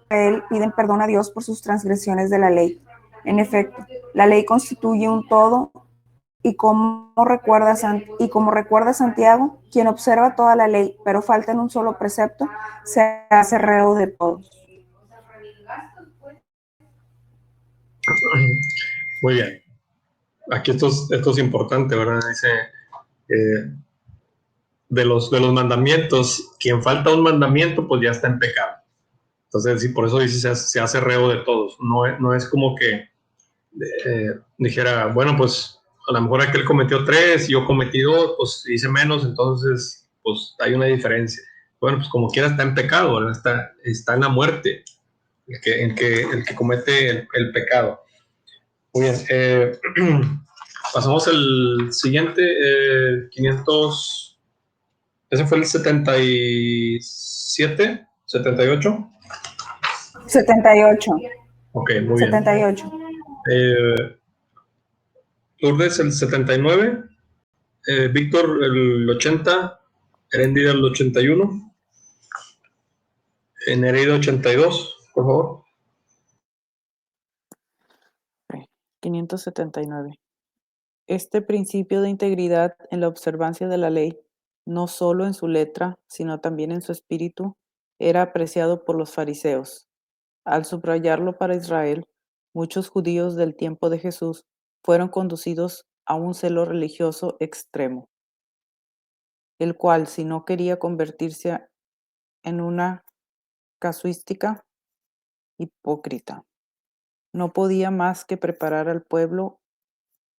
Él piden perdón a Dios por sus transgresiones de la ley. En efecto, la ley constituye un todo y como recuerda Santiago, quien observa toda la ley, pero falta en un solo precepto, se hace reo de todos. Muy bien. Aquí esto es importante, ¿verdad? Dice, de los mandamientos, quien falta un mandamiento, pues ya está en pecado. Entonces, sí, por eso dice, se hace reo de todos. No es como que dijera, bueno, pues a lo mejor aquel cometió 3 y yo cometí 2, pues hice menos, entonces pues hay una diferencia. Bueno, pues como quiera está en pecado, ¿verdad? Está en la muerte el que comete el pecado. Muy bien, pasamos al siguiente, 500, ese fue el 77, 78. 78. Ok, muy bien. 78. Lourdes el 79, Víctor el 80, Herendida el 81, Nereida 82, por favor. 579. Este principio de integridad en la observancia de la ley, no solo en su letra, sino también en su espíritu, era apreciado por los fariseos. Al subrayarlo para Israel, muchos judíos del tiempo de Jesús fueron conducidos a un celo religioso extremo, el cual, si no quería convertirse en una casuística hipócrita, no podía más que preparar al pueblo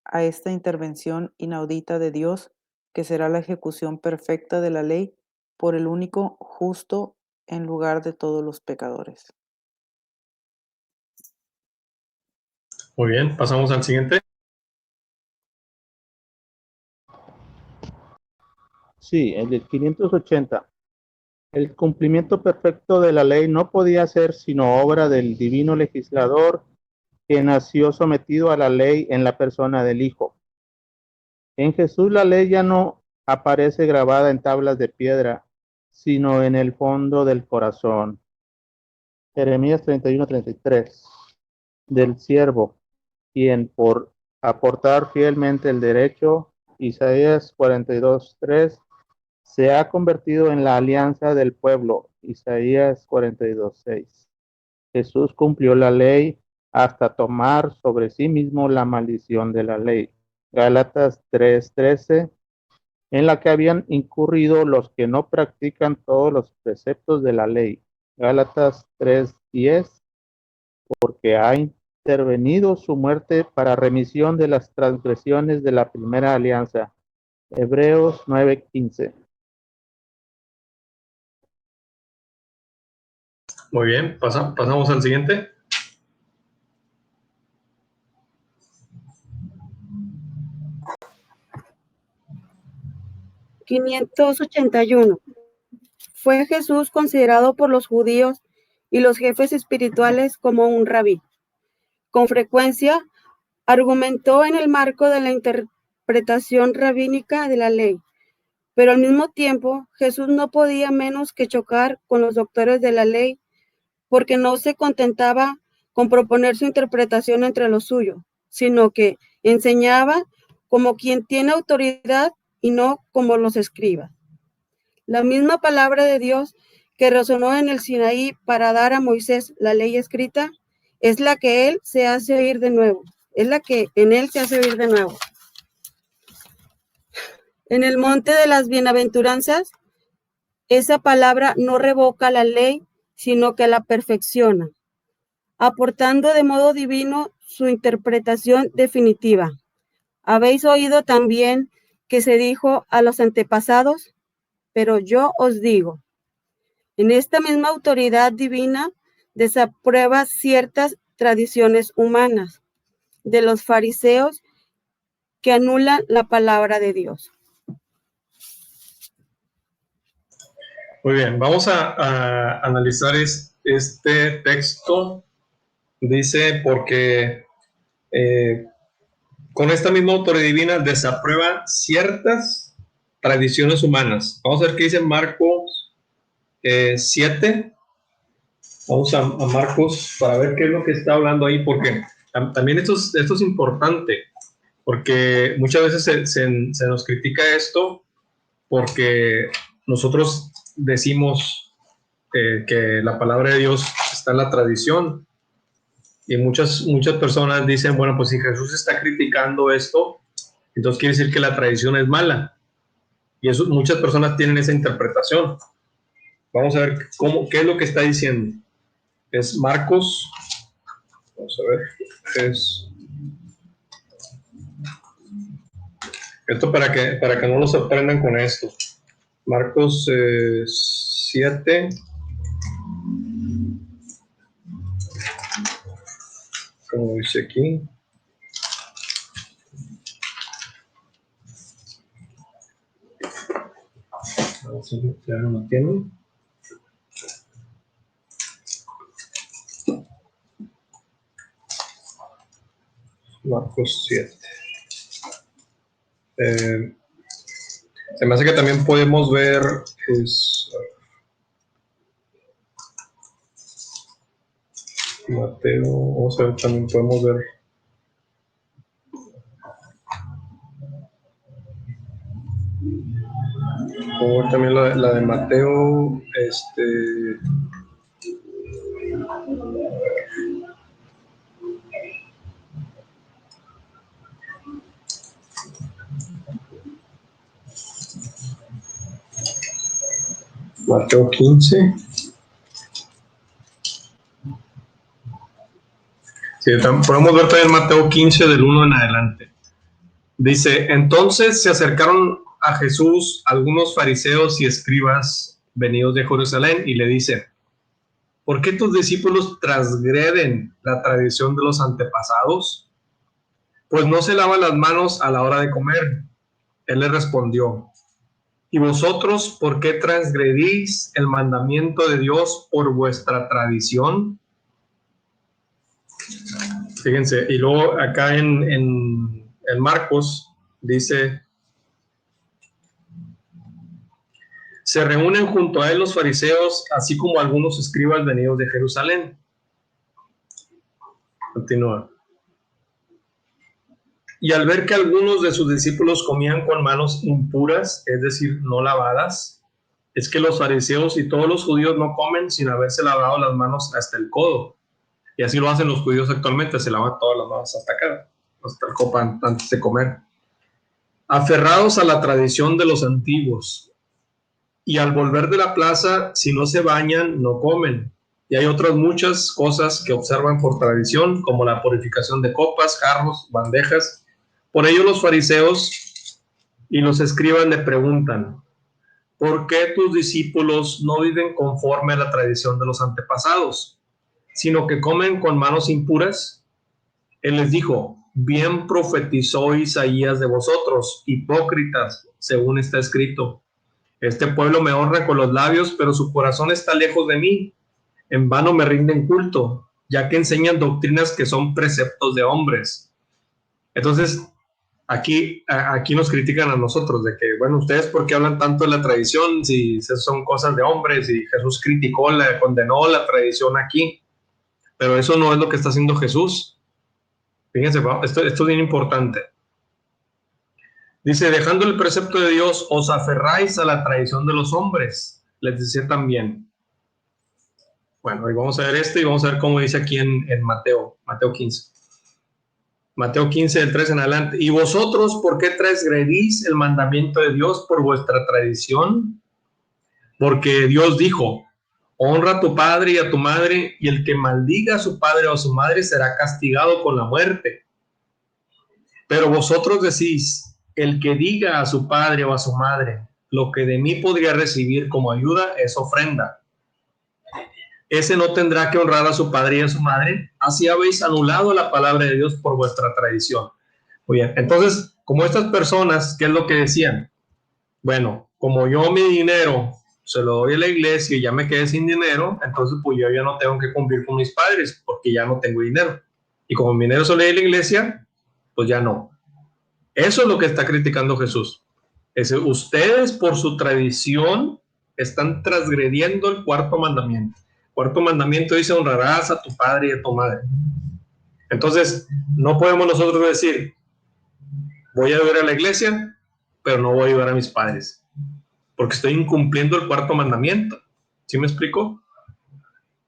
a esta intervención inaudita de Dios, que será la ejecución perfecta de la ley por el único justo en lugar de todos los pecadores. Muy bien, pasamos al siguiente. Sí, el de 580. El cumplimiento perfecto de la ley no podía ser sino obra del divino legislador que nació sometido a la ley en la persona del Hijo. En Jesús la ley ya no aparece grabada en tablas de piedra, sino en el fondo del corazón. Jeremías 31:33. Del siervo, quien por aportar fielmente el derecho, Isaías 42:3, se ha convertido en la alianza del pueblo, Isaías 42:6. Jesús cumplió la ley hasta tomar sobre sí mismo la maldición de la ley, Gálatas 3:13, en la que habían incurrido los que no practican todos los preceptos de la ley, Gálatas 3:10, porque ha intervenido su muerte para remisión de las transgresiones de la primera alianza, Hebreos 9:15. Muy bien, pasamos al siguiente. $581. Fue Jesús considerado por los judíos y los jefes espirituales como un rabí. Con frecuencia argumentó en el marco de la interpretación rabínica de la ley, pero al mismo tiempo Jesús no podía menos que chocar con los doctores de la ley, porque no se contentaba con proponer su interpretación entre los suyos, sino que enseñaba como quien tiene autoridad y no como los escribas. La misma palabra de Dios que resonó en el Sinaí para dar a Moisés la ley escrita, es la que él se hace oír de nuevo. Es la que en él se hace oír de nuevo. En el monte de las bienaventuranzas, esa palabra no revoca la ley, sino que la perfecciona, aportando de modo divino su interpretación definitiva. Habéis oído también que se dijo a los antepasados, pero yo os digo. En esta misma autoridad divina desaprueba ciertas tradiciones humanas de los fariseos que anulan la palabra de Dios. Muy bien, vamos a analizar este texto. Dice, porque con esta misma autoridad divina desaprueba ciertas tradiciones humanas. Vamos a ver qué dice Marcos 7. Vamos a Marcos para ver qué es lo que está hablando ahí, porque también esto es importante, porque muchas veces se nos critica esto porque nosotros decimos que la palabra de Dios está en la tradición, y muchas personas dicen, bueno, pues si Jesús está criticando esto, entonces quiere decir que la tradición es mala, y eso, muchas personas tienen esa interpretación. Vamos a ver qué es lo que está diciendo. Es Marcos, vamos a ver, es esto para que no lo sorprendan con esto. Marcos 7, como dice aquí. Ya no lo tienen. Marcos 7. Se me hace que también podemos ver Mateo, vamos a ver, también podemos ver también la de Mateo, Mateo 15. Sí, podemos ver también Mateo 15 del 1 en adelante. Dice, entonces se acercaron a Jesús algunos fariseos y escribas venidos de Jerusalén y le dicen, ¿por qué tus discípulos transgreden la tradición de los antepasados? Pues no se lavan las manos a la hora de comer. Él le respondió, ¿y vosotros por qué transgredís el mandamiento de Dios por vuestra tradición? Fíjense, y luego acá en Marcos dice, se reúnen junto a él los fariseos, así como algunos escribas venidos de Jerusalén. Continúa. Y al ver que algunos de sus discípulos comían con manos impuras, es decir, no lavadas, es que los fariseos y todos los judíos no comen sin haberse lavado las manos hasta el codo. Y así lo hacen los judíos actualmente, se lavan todas las manos hasta acá, hasta el copa antes de comer. Aferrados a la tradición de los antiguos. Y al volver de la plaza, si no se bañan, no comen. Y hay otras muchas cosas que observan por tradición, como la purificación de copas, jarros, bandejas. Por ello los fariseos y los escribas le preguntan, ¿por qué tus discípulos no viven conforme a la tradición de los antepasados, sino que comen con manos impuras? Él les dijo, bien profetizó Isaías de vosotros, hipócritas, según está escrito. Este pueblo me honra con los labios, pero su corazón está lejos de mí. En vano me rinden culto, ya que enseñan doctrinas que son preceptos de hombres. Entonces, aquí nos critican a nosotros de que, bueno, ustedes por qué hablan tanto de la tradición si son cosas de hombres, y Jesús condenó la tradición aquí, pero eso no es lo que está haciendo Jesús. Fíjense, esto es bien importante. Dice, dejando el precepto de Dios, os aferráis a la tradición de los hombres. Les decía también. Bueno, ahí vamos a ver esto y vamos a ver cómo dice aquí en Mateo 15. Mateo 15, del 3 en adelante. ¿Y vosotros por qué transgredís el mandamiento de Dios por vuestra tradición? Porque Dios dijo, honra a tu padre y a tu madre, y el que maldiga a su padre o a su madre será castigado con la muerte. Pero vosotros decís, el que diga a su padre o a su madre, lo que de mí podría recibir como ayuda es ofrenda. Ese no tendrá que honrar a su padre y a su madre. Así habéis anulado la palabra de Dios por vuestra tradición. Muy bien, entonces, como estas personas, ¿qué es lo que decían? Bueno, como yo mi dinero se lo doy a la iglesia y ya me quedé sin dinero, entonces pues yo ya no tengo que cumplir con mis padres porque ya no tengo dinero. Y como mi dinero se lo doy a la iglesia, pues ya no. Eso es lo que está criticando Jesús. Ustedes por su tradición están transgrediendo el cuarto mandamiento. El cuarto mandamiento dice, honrarás a tu padre y a tu madre. Entonces, no podemos nosotros decir, voy a ayudar a la iglesia, pero no voy a ayudar a mis padres, porque estoy incumpliendo el cuarto mandamiento. ¿Sí me explico?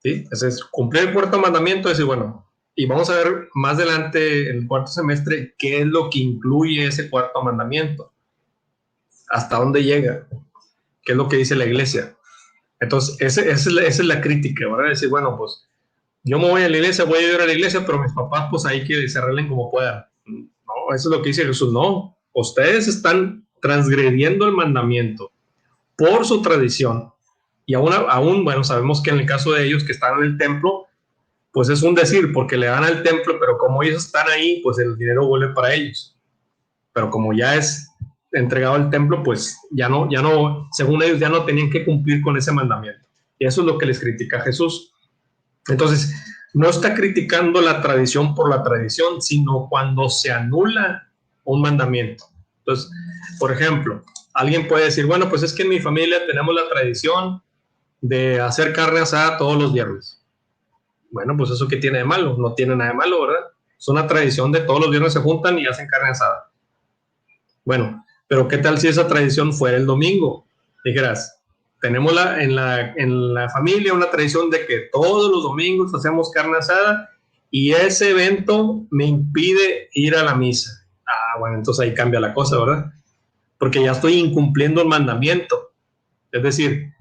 ¿Sí? Entonces, cumplir el cuarto mandamiento es decir, bueno, y vamos a ver más adelante en el cuarto semestre qué es lo que incluye ese cuarto mandamiento, hasta dónde llega, qué es lo que dice la iglesia. Entonces, esa es la crítica, ¿verdad? Decir, bueno, pues yo me voy a la iglesia, voy a ayudar a la iglesia, pero mis papás, pues ahí que se arreglen como puedan. No, eso es lo que dice Jesús. No, ustedes están transgrediendo el mandamiento por su tradición. Y aún, bueno, sabemos que en el caso de ellos que están en el templo, pues es un decir, porque le dan al templo, pero como ellos están ahí, pues el dinero vuelve para ellos. Pero como ya es entregado al templo, pues ya no, según ellos, ya no tenían que cumplir con ese mandamiento. Y eso es lo que les critica Jesús. Entonces, no está criticando la tradición por la tradición, sino cuando se anula un mandamiento. Entonces, por ejemplo, alguien puede decir, bueno, pues es que en mi familia tenemos la tradición de hacer carne asada todos los viernes. Bueno, pues eso ¿qué tiene de malo? No tiene nada de malo, ¿verdad? Es una tradición de todos los viernes se juntan y hacen carne asada. Bueno, pero ¿qué tal si esa tradición fuera el domingo? Dijeras, tenemos en la familia una tradición de que todos los domingos hacemos carne asada y ese evento me impide ir a la misa. Ah, bueno, entonces ahí cambia la cosa, ¿verdad? Porque ya estoy incumpliendo el mandamiento. Es decir,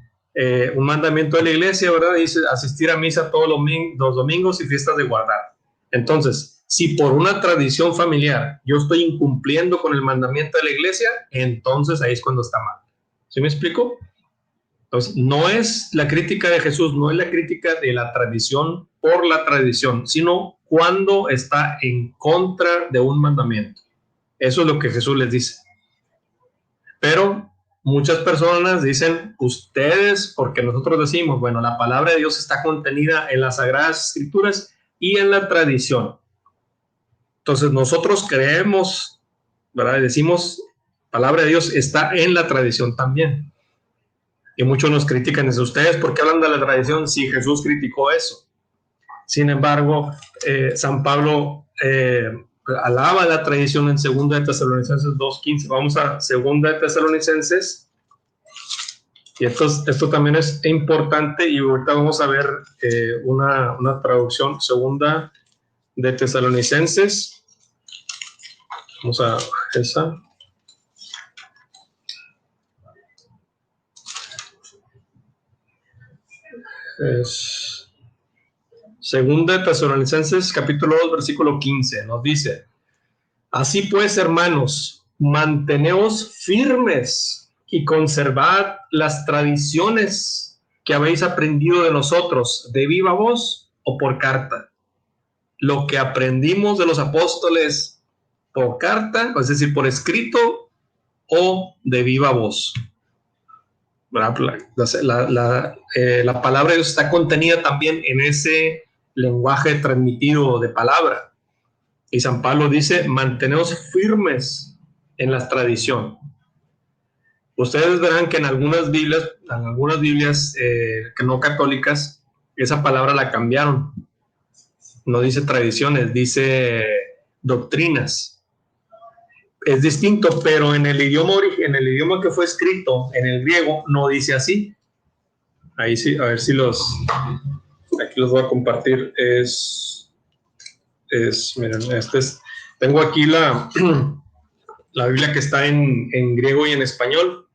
un mandamiento de la iglesia, ¿verdad? Dice asistir a misa todos los domingos y fiestas de guardar. Entonces, si por una tradición familiar yo estoy incumpliendo con el mandamiento de la iglesia, entonces ahí es cuando está mal. ¿Sí me explico? Entonces, no es la crítica de Jesús, no es la crítica de la tradición por la tradición, sino cuando está en contra de un mandamiento. Eso es lo que Jesús les dice. Pero muchas personas dicen, ustedes, porque nosotros decimos, bueno, la palabra de Dios está contenida en las Sagradas Escrituras y en la tradición. Entonces nosotros creemos, ¿verdad? Decimos, palabra de Dios está en la tradición también. Y muchos nos critican, es ustedes, ¿por qué hablan de la tradición si Jesús criticó eso? Sin embargo, San Pablo alaba la tradición en 2 de Tesalonicenses 2:15. Vamos a 2 de Tesalonicenses. Y esto también es importante y ahorita vamos a ver una traducción. 2 de Tesalonicenses. Vamos a esa. Es 2 de Tesalonicenses capítulo 2 versículo 15 nos dice: así pues, hermanos, manteneos firmes y conservad las tradiciones que habéis aprendido de nosotros, de viva voz o por carta. Lo que aprendimos de los apóstoles por carta, es decir, por escrito o de viva voz. La palabra de Dios está contenida también en ese lenguaje transmitido de palabra. Y San Pablo dice, manteneos firmes en la tradición. Ustedes verán que en algunas Biblias que no católicas, esa palabra la cambiaron. No dice tradiciones, dice doctrinas. Es distinto, pero en el idioma que fue escrito, en el griego, no dice así. Ahí sí, a ver si aquí los voy a compartir. Miren, tengo aquí la Biblia que está en griego y en español.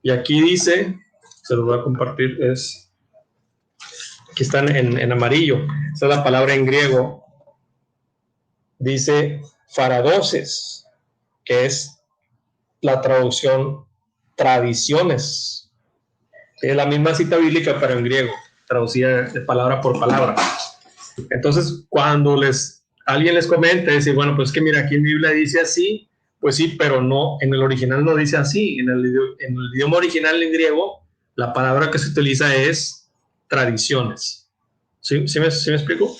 Y aquí dice, se los voy a compartir, aquí están en amarillo. Esta es la palabra en griego. Dice faradoses, que es la traducción tradiciones. Es la misma cita bíblica, pero en griego, traducida de palabra por palabra. Entonces, cuando alguien les comenta, dice, bueno, pues que mira, aquí en Biblia dice así, pues sí, pero no, en el original no dice así. En el idioma original en griego, la palabra que se utiliza es tradiciones. ¿Sí me explico?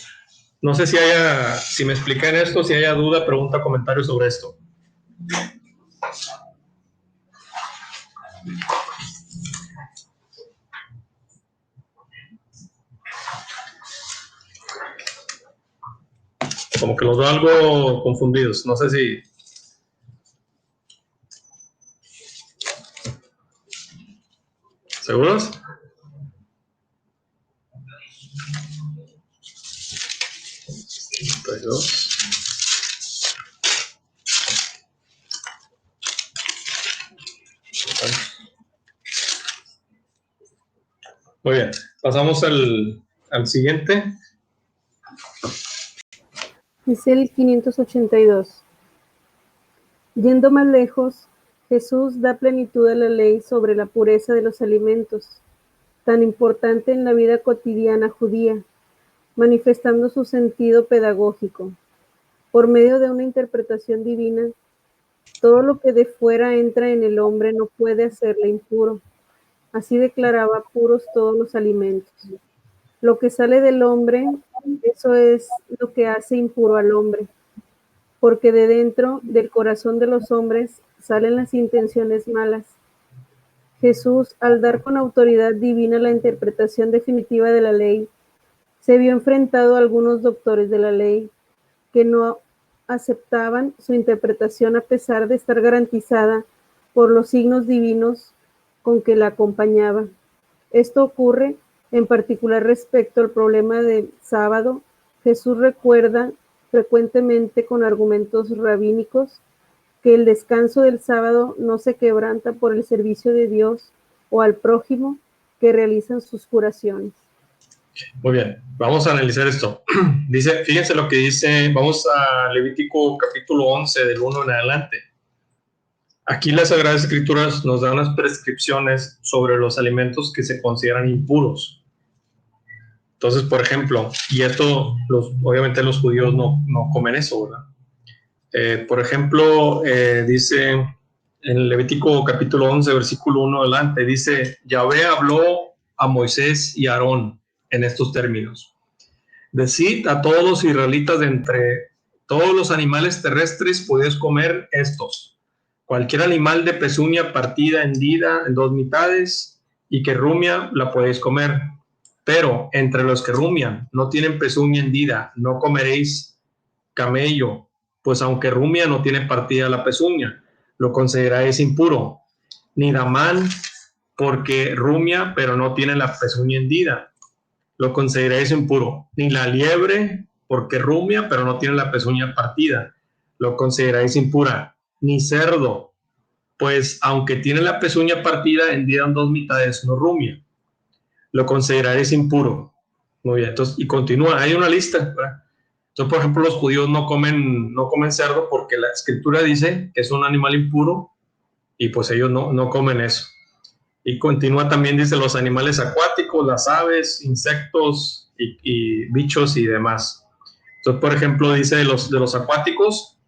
No sé si me explican esto, si haya duda, pregunta, comentario sobre esto. Como que los veo algo confundidos. No sé si... ¿Seguros? Muy bien, pasamos al siguiente. Es el 582. Yendo más lejos, Jesús da plenitud a la ley sobre la pureza de los alimentos, tan importante en la vida cotidiana judía, manifestando su sentido pedagógico. Por medio de una interpretación divina, todo lo que de fuera entra en el hombre no puede hacerle impuro. Así declaraba puros todos los alimentos. Lo que sale del hombre, eso es lo que hace impuro al hombre, porque de dentro del corazón de los hombres salen las intenciones malas. Jesús, al dar con autoridad divina la interpretación definitiva de la ley, se vio enfrentado a algunos doctores de la ley que no aceptaban su interpretación a pesar de estar garantizada por los signos divinos con que la acompañaba. Esto ocurre en particular respecto al problema del sábado. Jesús recuerda frecuentemente con argumentos rabínicos que el descanso del sábado no se quebranta por el servicio de Dios o al prójimo que realizan sus curaciones. Muy bien, vamos a analizar esto. Dice, fíjense lo que dice, vamos a Levítico capítulo 11, del 1 en adelante. Aquí las Sagradas Escrituras nos dan unas prescripciones sobre los alimentos que se consideran impuros. Entonces, por ejemplo, y esto, obviamente los judíos no comen eso, ¿verdad? Por ejemplo, dice en Levítico capítulo 11, versículo 1 adelante, dice, Yahvé habló a Moisés y a Aarón en estos términos. Decid a todos los israelitas de entre todos los animales terrestres podéis comer estos. Cualquier animal de pezuña partida, hendida en dos mitades y que rumia, la podéis comer. Pero entre los que rumian, no tienen pezuña hendida, no comeréis camello, pues aunque rumia no tiene partida la pezuña, lo consideráis impuro. Ni damán, porque rumia, pero no tiene la pezuña hendida, lo consideráis impuro. Ni la liebre, porque rumia, pero no tiene la pezuña partida, lo consideráis impura. Ni cerdo, pues aunque tiene la pezuña partida, hendida en dos mitades, no rumia, lo consideraréis impuro. Muy bien, entonces, y continúa, hay una lista, ¿verdad? Entonces, por ejemplo, los judíos no comen cerdo porque la escritura dice que es un animal impuro y pues ellos no comen eso. Y continúa también, dice, los animales acuáticos, las aves, insectos y bichos y demás. Entonces, por ejemplo, dice de los acuáticos,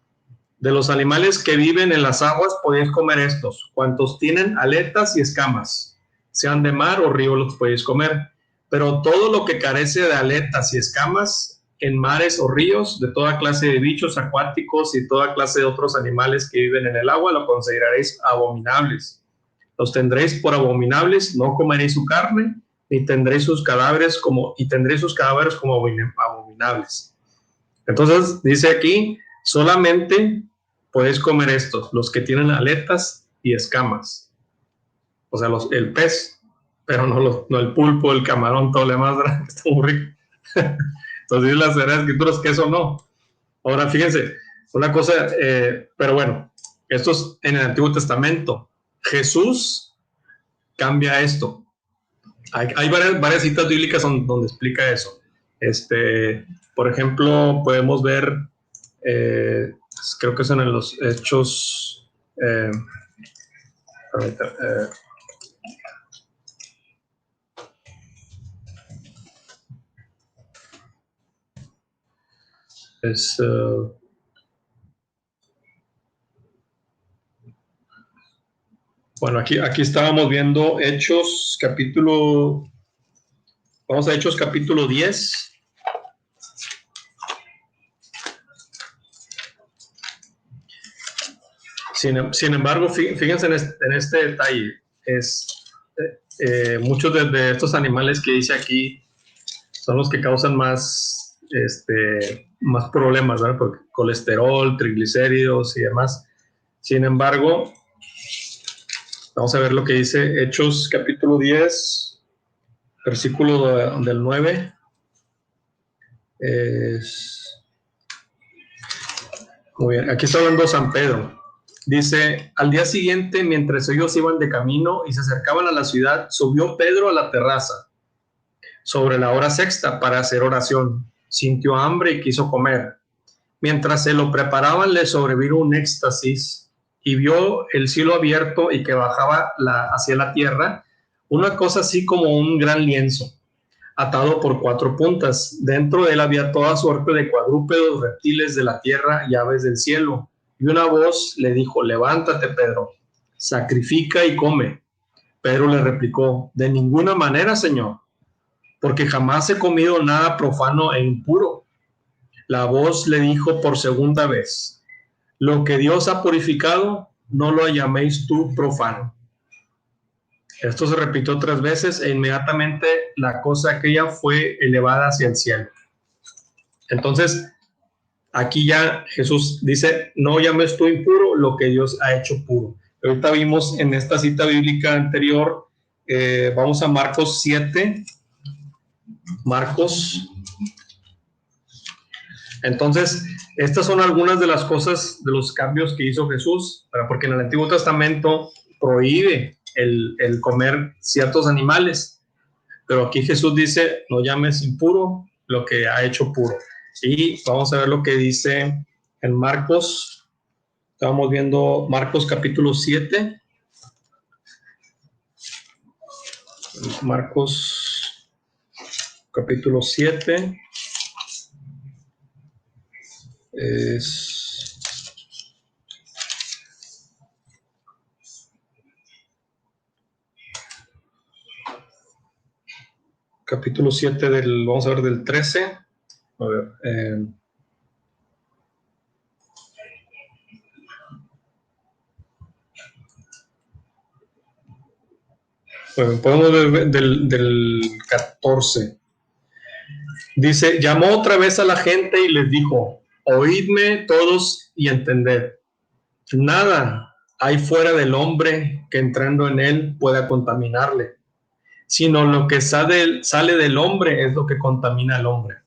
de los animales que viven en las aguas podéis comer estos, cuantos tienen aletas y escamas, sean de mar o río los podéis comer, pero todo lo que carece de aletas y escamas en mares o ríos, de toda clase de bichos acuáticos y toda clase de otros animales que viven en el agua, lo consideraréis abominables. Los tendréis por abominables, no comeréis su carne, ni tendréis sus cadáveres como abominables. Entonces, dice aquí, solamente podéis comer estos, los que tienen aletas y escamas. O sea, el pez, pero no el pulpo, el camarón, todo lo demás, está muy rico. Entonces, dice las Sagradas Escrituras que eso no. Ahora, fíjense, una cosa, pero bueno, esto es en el Antiguo Testamento. Jesús cambia esto. Hay varias citas bíblicas donde explica eso. Por ejemplo, podemos ver, creo que son en los Hechos, bueno, aquí estábamos viendo Hechos capítulo, vamos a Hechos capítulo 10. Sin embargo, fíjense en este detalle, muchos de estos animales que dice aquí son los que causan más problemas, ¿verdad? Porque colesterol, triglicéridos y demás. Sin embargo, vamos a ver lo que dice Hechos capítulo 10, versículo del 9. Muy bien, aquí está hablando San Pedro. Dice, al día siguiente, mientras ellos iban de camino y se acercaban a la ciudad, subió Pedro a la terraza sobre la hora sexta para hacer oración. Sintió hambre y quiso comer. Mientras se lo preparaban, le sobrevino un éxtasis y vio el cielo abierto y que bajaba hacia la tierra una cosa así como un gran lienzo, atado por 4 puntas. Dentro de él había toda suerte de cuadrúpedos, reptiles de la tierra y aves del cielo. Y una voz le dijo, levántate, Pedro, sacrifica y come. Pedro le replicó, de ninguna manera, Señor, porque jamás he comido nada profano e impuro. La voz le dijo por segunda vez, lo que Dios ha purificado, no lo llaméis tú profano. Esto se repitió 3 veces e inmediatamente la cosa aquella fue elevada hacia el cielo. Entonces, aquí ya Jesús dice, no llames tú impuro lo que Dios ha hecho puro. Ahorita vimos en esta cita bíblica anterior, vamos a Marcos 7. Marcos. Entonces, estas son algunas de las cosas, de los cambios que hizo Jesús, porque en el Antiguo Testamento prohíbe el comer ciertos animales, pero aquí Jesús dice, no llames impuro lo que ha hecho puro. Y vamos a ver lo que dice en Marcos. Estamos viendo Marcos capítulo 7. Marcos capítulo 7. Capítulo 7 vamos a ver del 13. A ver, bueno, podemos ver del 14. Dice, llamó otra vez a la gente y les dijo, oídme todos y entended. Nada hay fuera del hombre que entrando en él pueda contaminarle, sino lo que sale del hombre es lo que contamina al hombre.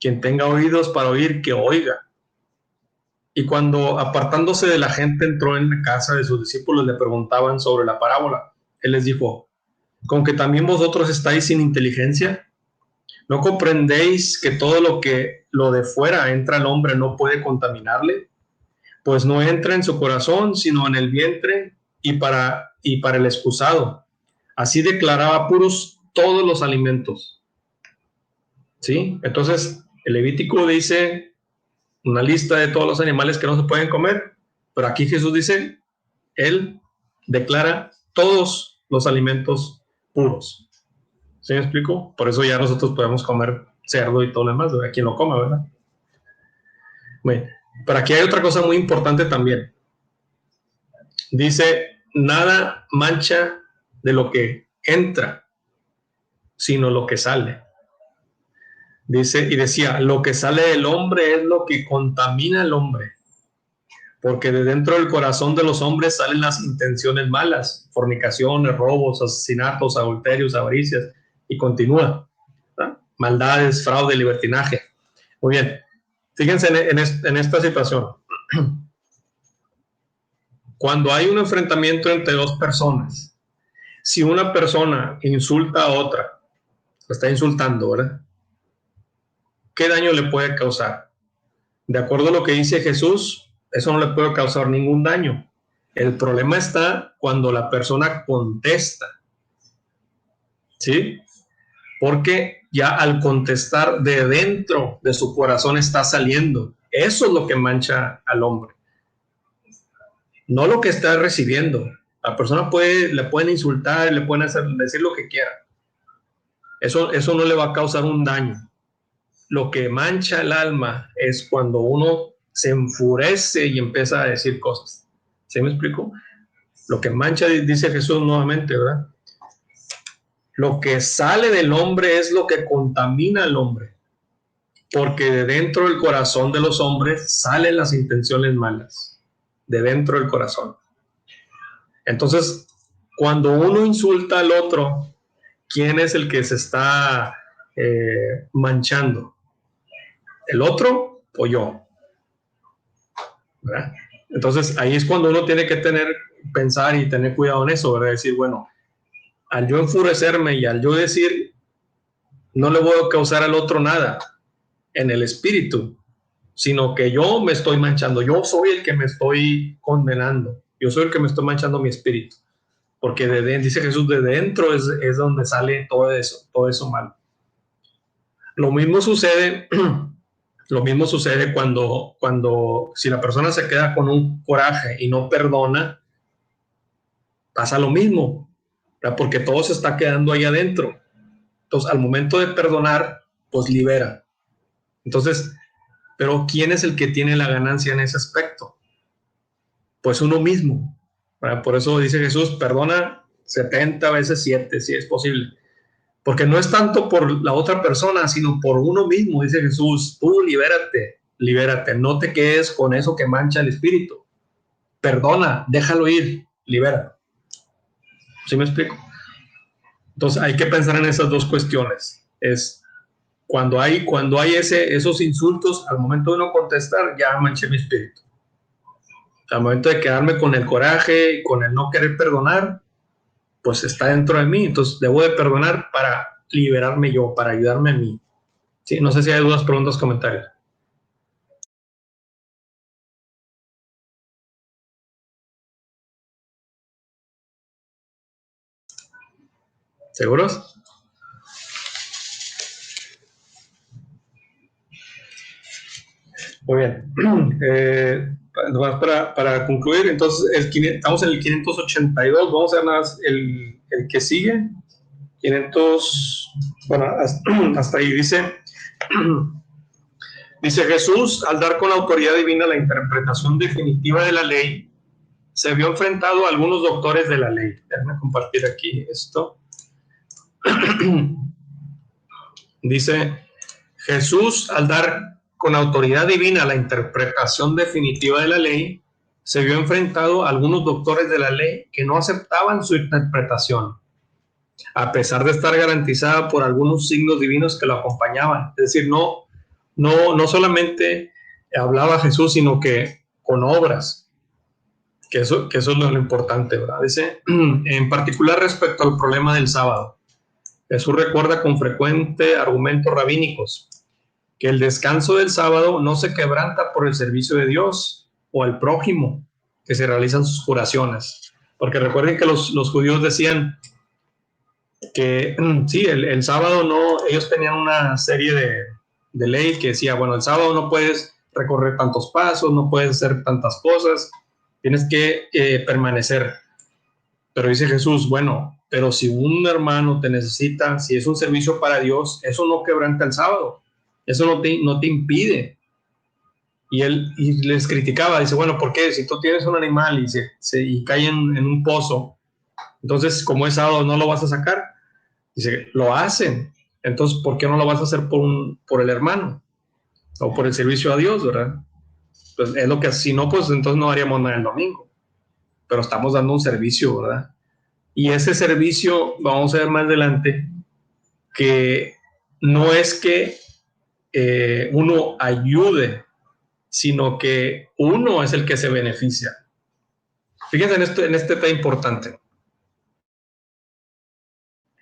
Quien tenga oídos para oír, que oiga. Y cuando apartándose de la gente entró en la casa de sus discípulos, le preguntaban sobre la parábola. Él les dijo, ¿con que también vosotros estáis sin inteligencia? ¿No comprendéis que todo lo de fuera entra al hombre no puede contaminarle? Pues no entra en su corazón, sino en el vientre y para el excusado. Así declaraba puros todos los alimentos. ¿Sí? Entonces, el Levítico dice una lista de todos los animales que no se pueden comer, pero aquí Jesús dice, él declara todos los alimentos puros. ¿Sí me explico? Por eso ya nosotros podemos comer cerdo y todo lo demás, ¿verdad? Quien lo coma, ¿verdad? Bueno, pero aquí hay otra cosa muy importante también. Dice, nada mancha de lo que entra, sino lo que sale. Dice, y decía, lo que sale del hombre es lo que contamina al hombre, porque de dentro del corazón de los hombres salen las intenciones malas, fornicaciones, robos, asesinatos, adulterios, avaricias, y continúa, ¿verdad? Maldades, fraude, libertinaje. Muy bien, fíjense en esta situación. Cuando hay un enfrentamiento entre dos personas, si una persona insulta a otra, lo está insultando, ¿verdad? ¿Qué daño le puede causar? De acuerdo a lo que dice Jesús, eso no le puede causar ningún daño. El problema está cuando la persona contesta, ¿sí? Porque ya al contestar de dentro de su corazón está saliendo. Eso es lo que mancha al hombre. No lo que está recibiendo. La persona le pueden insultar, le pueden decir lo que quiera. Eso no le va a causar un daño. Lo que mancha el alma es cuando uno se enfurece y empieza a decir cosas. ¿Sí me explico? Lo que mancha, dice Jesús nuevamente, ¿verdad? Lo que sale del hombre es lo que contamina al hombre, porque de dentro del corazón de los hombres salen las intenciones malas, de dentro del corazón. Entonces, cuando uno insulta al otro, ¿quién es el que se está manchando? ¿El otro o yo? ¿Verdad? Entonces, ahí es cuando uno tiene que pensar y tener cuidado en eso, ¿verdad? Decir, bueno, al yo enfurecerme y al yo decir, no le voy a causar al otro nada en el espíritu, sino que yo me estoy manchando, yo soy el que me estoy condenando, yo soy el que me estoy manchando mi espíritu, porque dice Jesús, de dentro es donde sale todo eso malo. Lo mismo sucede cuando si la persona se queda con un coraje y no perdona, pasa lo mismo, ¿verdad? Porque todo se está quedando ahí adentro. Entonces, al momento de perdonar, pues libera. Entonces, pero ¿quién es el que tiene la ganancia en ese aspecto? Pues uno mismo, ¿verdad? Por eso dice Jesús, perdona 70 veces 7, si es posible. Porque no es tanto por la otra persona, sino por uno mismo, dice Jesús. Tú libérate, no te quedes con eso que mancha el espíritu. Perdona, déjalo ir, libera. ¿Sí me explico? Entonces hay que pensar en esas dos cuestiones. Es cuando hay esos insultos, al momento de no contestar, ya manché mi espíritu. Al momento de quedarme con el coraje y con el no querer perdonar, pues está dentro de mí. Entonces debo de perdonar para liberarme yo, para ayudarme a mí. Sí, no sé si hay dudas, preguntas, comentarios. ¿Seguros? Muy bien. Para concluir, entonces estamos en el 582. Vamos a ver nada más el que sigue. 500, bueno, hasta ahí dice Jesús, al dar con la autoridad divina la interpretación definitiva de la ley, se vio enfrentado a algunos doctores de la ley. Déjame compartir aquí esto. Dice, Jesús, al dar con autoridad divina la interpretación definitiva de la ley, se vio enfrentado a algunos doctores de la ley que no aceptaban su interpretación, a pesar de estar garantizada por algunos signos divinos que lo acompañaban. Es decir, no solamente hablaba Jesús, sino que con obras, que eso es lo importante, ¿verdad? Dice, en particular respecto al problema del sábado, Jesús recuerda con frecuente argumentos rabínicos que el descanso del sábado no se quebranta por el servicio de Dios o al prójimo que se realizan sus curaciones. Porque recuerden que los judíos decían que sí, el sábado no, ellos tenían una serie de ley que decía, bueno, el sábado no puedes recorrer tantos pasos, no puedes hacer tantas cosas, tienes que permanecer. Pero dice Jesús, bueno, pero si un hermano te necesita, si es un servicio para Dios, eso no quebranta el sábado. Eso no te impide. Y les criticaba, dice, bueno, ¿por qué? Si tú tienes un animal y cae en un pozo, entonces como es sábado no lo vas a sacar. Dice, lo hacen. Entonces, ¿por qué no lo vas a hacer por el hermano? O por el servicio a Dios, ¿verdad? Pues es lo que, si no, pues entonces no haríamos nada el domingo. Pero estamos dando un servicio, ¿verdad? Y ese servicio, vamos a ver más adelante, que no es que uno ayude, sino que uno es el que se beneficia. Fíjense en este tema importante.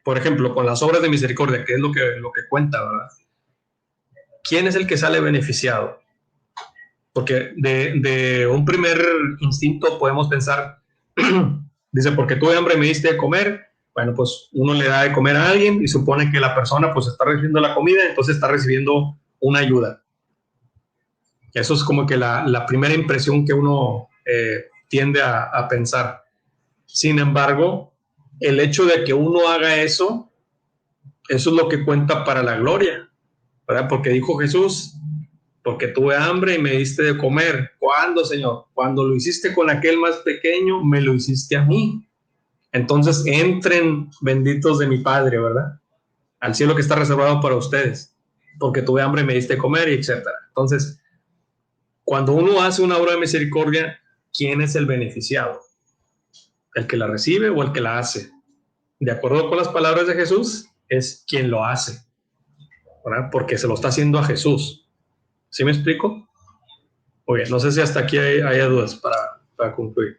Por ejemplo, con las obras de misericordia, que es lo que cuenta, ¿verdad? ¿Quién es el que sale beneficiado? Porque de un primer instinto podemos pensar, dice, porque tuve hambre y me diste de comer. Bueno, pues uno le da de comer a alguien y supone que la persona pues está recibiendo la comida, entonces está recibiendo una ayuda. Eso es como que la primera impresión que uno tiende a pensar. Sin embargo, el hecho de que uno haga eso es lo que cuenta para la gloria, ¿verdad? Porque dijo Jesús, porque tuve hambre y me diste de comer. ¿Cuándo, Señor? Cuando lo hiciste con aquel más pequeño, me lo hiciste a mí. Entonces entren benditos de mi Padre, ¿verdad? Al cielo que está reservado para ustedes, porque tuve hambre y me diste de comer, y etcétera. Entonces, cuando uno hace una obra de misericordia, ¿quién es el beneficiado? ¿El que la recibe o el que la hace? De acuerdo con las palabras de Jesús, es quien lo hace, ¿verdad? Porque se lo está haciendo a Jesús. ¿Sí me explico? Muy bien, no sé si hasta aquí haya dudas para concluir.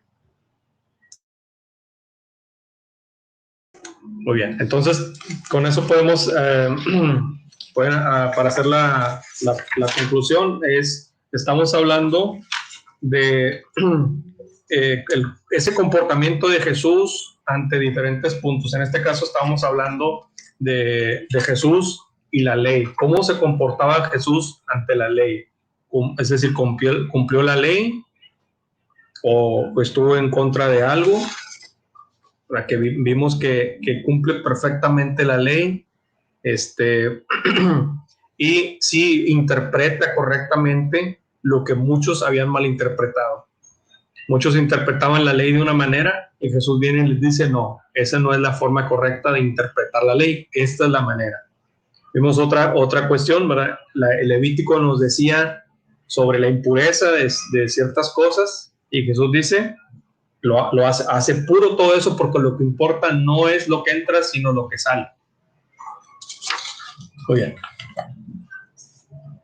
Muy bien, entonces con eso podemos, para hacer la conclusión, estamos hablando de ese comportamiento de Jesús ante diferentes puntos. En este caso estamos hablando de Jesús y la ley. ¿Cómo se comportaba Jesús ante la ley? Es decir, ¿cumplió la ley o estuvo en contra de algo? Para que vimos que cumple perfectamente la ley, y sí interpreta correctamente lo que muchos habían malinterpretado. Muchos interpretaban la ley de una manera y Jesús viene y les dice, no, esa no es la forma correcta de interpretar la ley, esta es la manera. Vimos otra cuestión, ¿verdad? El Levítico nos decía sobre la impureza de ciertas cosas y Jesús dice, lo hace puro todo eso, porque lo que importa no es lo que entra, sino lo que sale. Muy bien.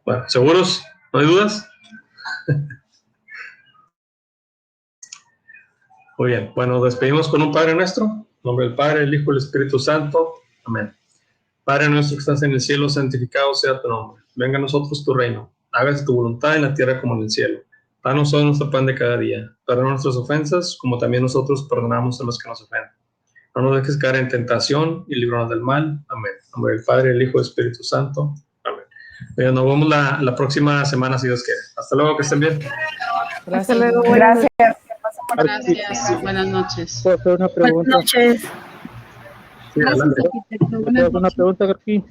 Bueno, ¿seguros? ¿No hay dudas? Muy bien. Bueno, despedimos con un Padre Nuestro. En nombre del Padre, del Hijo y del Espíritu Santo. Amén. Padre nuestro que estás en el cielo, santificado sea tu nombre. Venga a nosotros tu reino. Hágase tu voluntad en la tierra como en el cielo. Danos hoy nuestro pan de cada día. Perdona nuestras ofensas, como también nosotros perdonamos a los que nos ofenden. No nos dejes caer en tentación y líbranos del mal. Amén. En nombre del Padre, del Hijo y del Espíritu Santo. Amén. Bien, nos vemos la próxima semana, si Dios quiere. Hasta luego, que estén bien. Hasta luego. Gracias. Gracias. Buenas noches. ¿Puedo hacer una pregunta? Buenas noches. Sí, adelante. ¿Puedo hacer una pregunta aquí?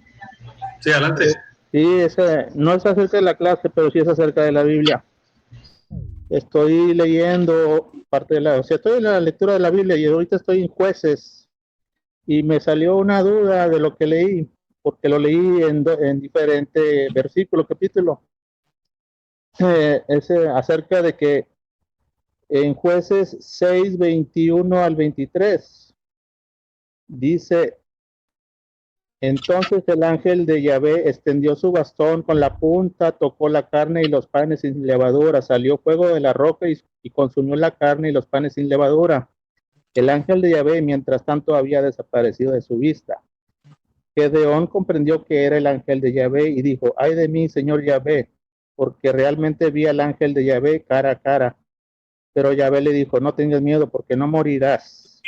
Sí, adelante. Sí, no es acerca de la clase, pero sí es acerca de la Biblia. Estoy leyendo parte estoy en la lectura de la Biblia y ahorita estoy en Jueces y me salió una duda de lo que leí, porque lo leí en diferentes versículos, capítulos. Es acerca de que en Jueces 6, 21 al 23 dice: entonces el ángel de Yahvé extendió su bastón con la punta, tocó la carne y los panes sin levadura, salió fuego de la roca y consumió la carne y los panes sin levadura. El ángel de Yahvé, mientras tanto, había desaparecido de su vista. Gedeón comprendió que era el ángel de Yahvé y dijo: ay de mí, Señor Yahvé, porque realmente vi al ángel de Yahvé cara a cara. Pero Yahvé le dijo: no tengas miedo, porque no morirás.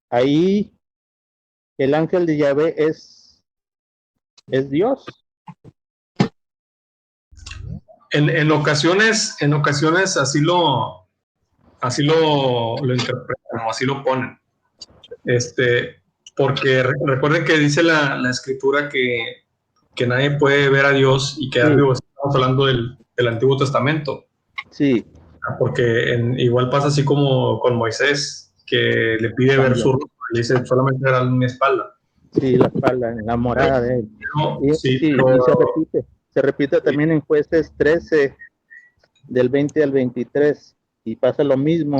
Ahí el ángel de Yahvé es Dios. En ocasiones así lo interpretan o así lo ponen. Porque recuerden que dice la escritura que que nadie puede ver a Dios y quedar Sí. vivo. Estamos hablando del Antiguo Testamento. Sí, Porque igual pasa así como con Moisés, que le pide ver su rostro y dice solamente verá mi espalda. sí, la espalda, en la morada de él. No, Y, sí, sí, pero- y se repite también en Jueces 13, del 20 al 23, y pasa lo mismo.